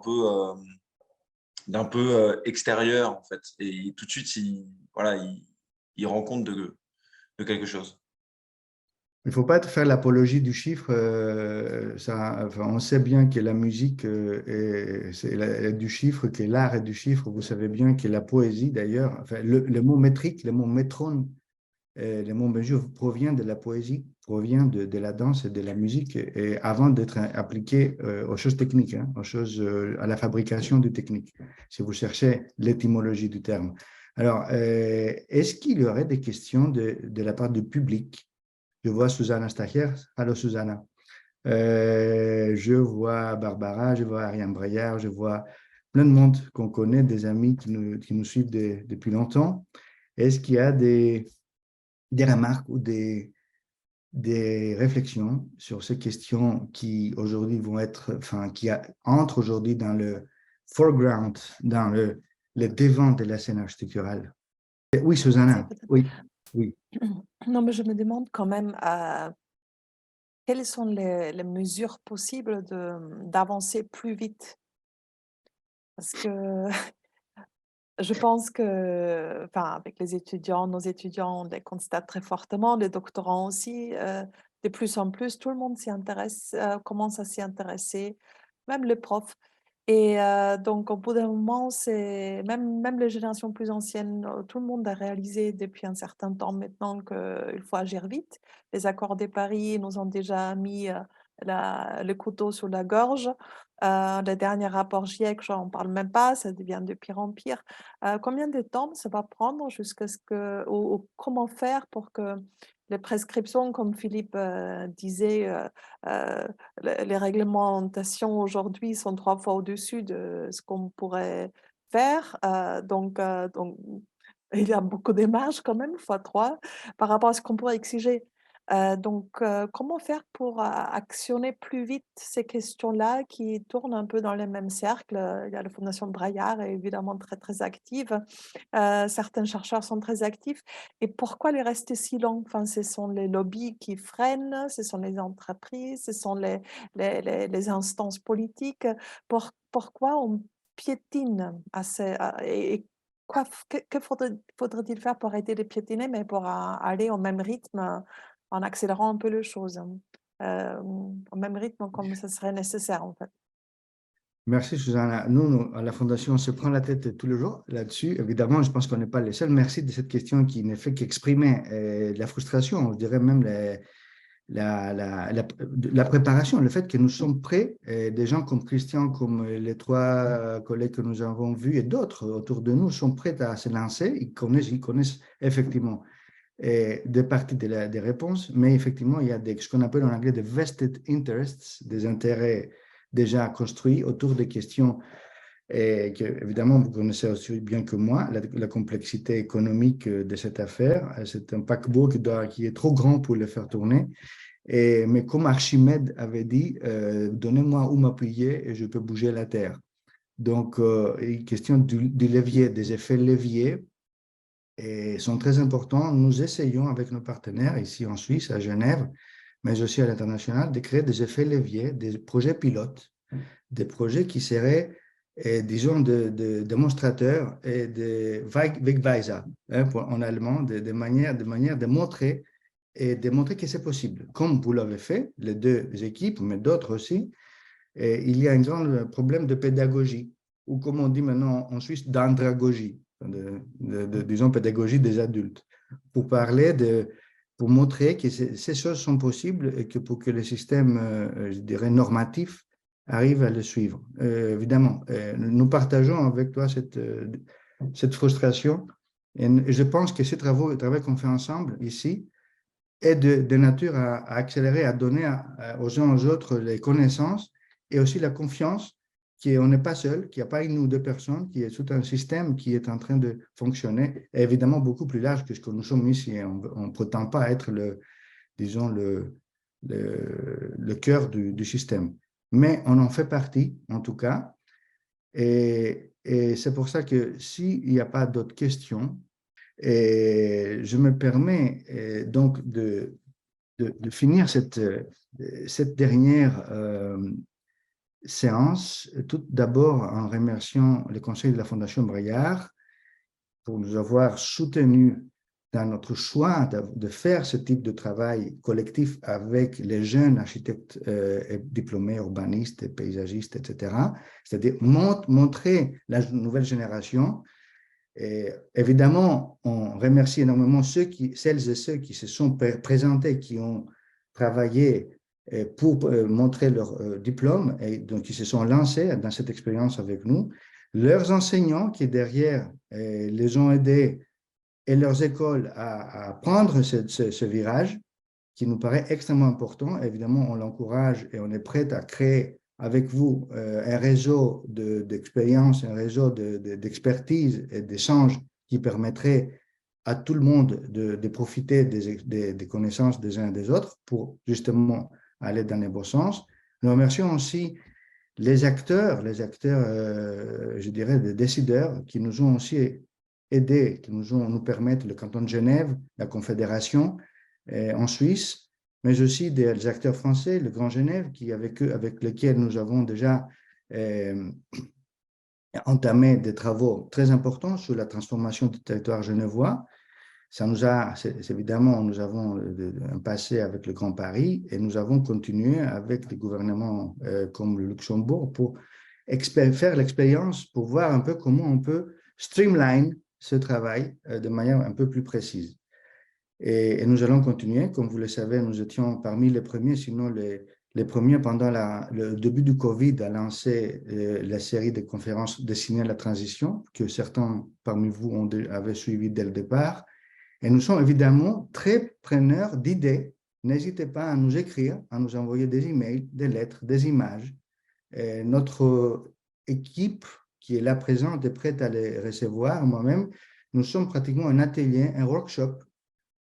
peu extérieur, en fait. Et tout de suite, il rend compte de quelque chose. Il ne faut pas faire l'apologie du chiffre. On sait bien que la musique c'est du chiffre, que l'art est du chiffre. Vous savez bien que la poésie, d'ailleurs, le mot métrique, le mot métrone, le mot mesure provient de la poésie, provient de la danse et de la musique, et avant d'être appliqué aux choses techniques, à la fabrication de techniques, si vous cherchez l'étymologie du terme. Alors, est-ce qu'il y aurait des questions de la part du public? Je vois Susanna Stacher. Allô, Susanna. Je vois Barbara, je vois Ariane Braillard, je vois plein de monde qu'on connaît, des amis qui nous suivent depuis longtemps. Est-ce qu'il y a des remarques ou des réflexions sur ces questions qui aujourd'hui qui entrent aujourd'hui dans le foreground, dans le devant de la scène architecturale? Oui, Susanna. Oui. Non, mais je me demande quand même quelles sont les mesures possibles d'avancer plus vite. Parce que je pense que, avec les étudiants, nos étudiants, on les constate très fortement, les doctorants aussi, de plus en plus, tout le monde s'y intéresse, commence à s'y intéresser, même les profs. Et donc, au bout d'un moment, c'est même les générations plus anciennes, tout le monde a réalisé depuis un certain temps maintenant qu'il faut agir vite. Les accords de Paris nous ont déjà mis le couteau sous la gorge. Le dernier rapport GIEC, j'en parle même pas, ça devient de pire en pire. Combien de temps ça va prendre jusqu'à ce que, ou comment faire pour que les prescriptions, comme Philippe disait, les réglementations aujourd'hui sont 3 fois au-dessus de ce qu'on pourrait faire. Donc, il y a beaucoup de marge quand même, fois 3, par rapport à ce qu'on pourrait exiger. Donc, comment faire pour actionner plus vite ces questions-là qui tournent un peu dans les mêmes cercles? Il y a la Fondation Braillard est évidemment très, très active. Certains chercheurs sont très actifs. Et pourquoi les rester si long? Enfin, ce sont les lobbies qui freinent, ce sont les entreprises, ce sont les instances politiques. Pourquoi on piétine et que faudrait-il faire pour arrêter de piétiner, mais pour aller au même rythme, en accélérant un peu les choses, au même rythme comme ça serait nécessaire en fait. Merci, Susanna. Nous, à la Fondation, on se prend la tête tous les jours là-dessus. Évidemment, je pense qu'on n'est pas les seuls. Merci de cette question qui ne fait qu'exprimer la frustration, je dirais même la préparation, le fait que nous sommes prêts, des gens comme Christian, comme les 3 collègues que nous avons vus et d'autres autour de nous sont prêts à se lancer. Ils connaissent effectivement des parties des réponses, mais effectivement, il y a ce qu'on appelle en anglais des vested interests, des intérêts déjà construits autour des questions que, évidemment, vous connaissez aussi bien que moi, la complexité économique de cette affaire. C'est un paquebot qui est trop grand pour le faire tourner. Mais comme Archimède avait dit, donnez-moi où m'appuyer et je peux bouger la Terre. Donc, les questions du levier, des effets leviers, sont très importants. Nous essayons avec nos partenaires ici en Suisse, à Genève, mais aussi à l'international, de créer des effets leviers, des projets pilotes, des projets qui seraient, disons, de démonstrateurs et de Wegweiser, en allemand, de manière de montrer et de montrer que c'est possible. Comme vous l'avez fait, les deux équipes, mais d'autres aussi, et il y a un grand problème de pédagogie, ou comme on dit maintenant en Suisse, d'andragogie, disons, pédagogie des adultes, pour parler pour montrer que ces choses sont possibles et que pour que le système, je dirais, normatif arrive à le suivre. Évidemment, nous partageons avec toi cette frustration et je pense que ces travaux qu'on fait ensemble ici est de nature à accélérer, à donner aux uns aux autres les connaissances et aussi la confiance qu'on n'est pas seul, qu'il n'y a pas une ou deux personnes, qu'il y a tout un système qui est en train de fonctionner, et évidemment beaucoup plus large que ce que nous sommes ici. On ne prétend pas être disons, le cœur du système. Mais on en fait partie, en tout cas, et c'est pour ça que s'il n'y a pas d'autres questions, je me permets donc de finir cette dernière séance, tout d'abord en remerciant le conseil de la Fondation Braillard pour nous avoir soutenus dans notre choix de faire ce type de travail collectif avec les jeunes architectes et diplômés, urbanistes, et paysagistes, etc. C'est-à-dire montrer la nouvelle génération. Et évidemment, on remercie énormément celles et ceux qui se sont présentés, qui ont travaillé pour montrer leur diplôme et donc qui se sont lancés dans cette expérience avec nous. Leurs enseignants qui derrière les ont aidés et leurs écoles à prendre ce virage qui nous paraît extrêmement important. Évidemment, on l'encourage et on est prêt à créer avec vous un réseau d'expérience, un réseau d'expertise et d'échange qui permettrait à tout le monde de profiter des connaissances des uns et des autres pour justement aller dans le bon sens. Nous remercions aussi les acteurs, je dirais, les décideurs qui nous ont aussi aidés, qui nous permettent, le canton de Genève, la Confédération en Suisse, mais aussi des acteurs français, le Grand Genève, avec lesquels nous avons déjà entamé des travaux très importants sur la transformation du territoire genevois. Évidemment, nous avons un passé avec le Grand Paris et nous avons continué avec des gouvernements comme le Luxembourg pour faire l'expérience, pour voir un peu comment on peut streamline ce travail de manière un peu plus précise. Et nous allons continuer. Comme vous le savez, nous étions parmi les premiers, sinon les premiers pendant le début du Covid à lancer la série de conférences destinées à la transition que certains parmi vous avaient suivi dès le départ. Et nous sommes évidemment très preneurs d'idées. N'hésitez pas à nous écrire, à nous envoyer des emails, des lettres, des images. Et notre équipe qui est là présente est prête à les recevoir. Moi-même, nous sommes pratiquement un atelier, un workshop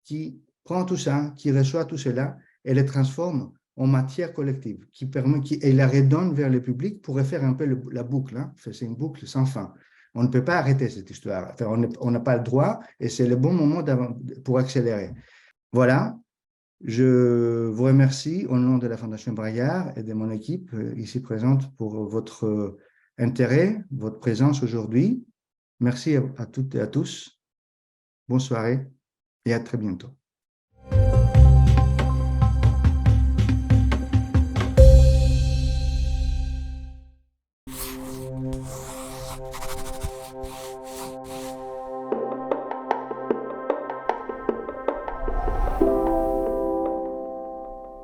qui prend tout ça, qui reçoit tout cela et les transforme en matière collective, et la redonne vers le public pour refaire un peu la boucle. Hein. C'est une boucle sans fin. On ne peut pas arrêter cette histoire. Enfin, on n'a pas le droit et c'est le bon moment pour accélérer. Voilà, je vous remercie au nom de la Fondation Braillard et de mon équipe ici présente pour votre intérêt, votre présence aujourd'hui. Merci à toutes et à tous. Bonne soirée et à très bientôt.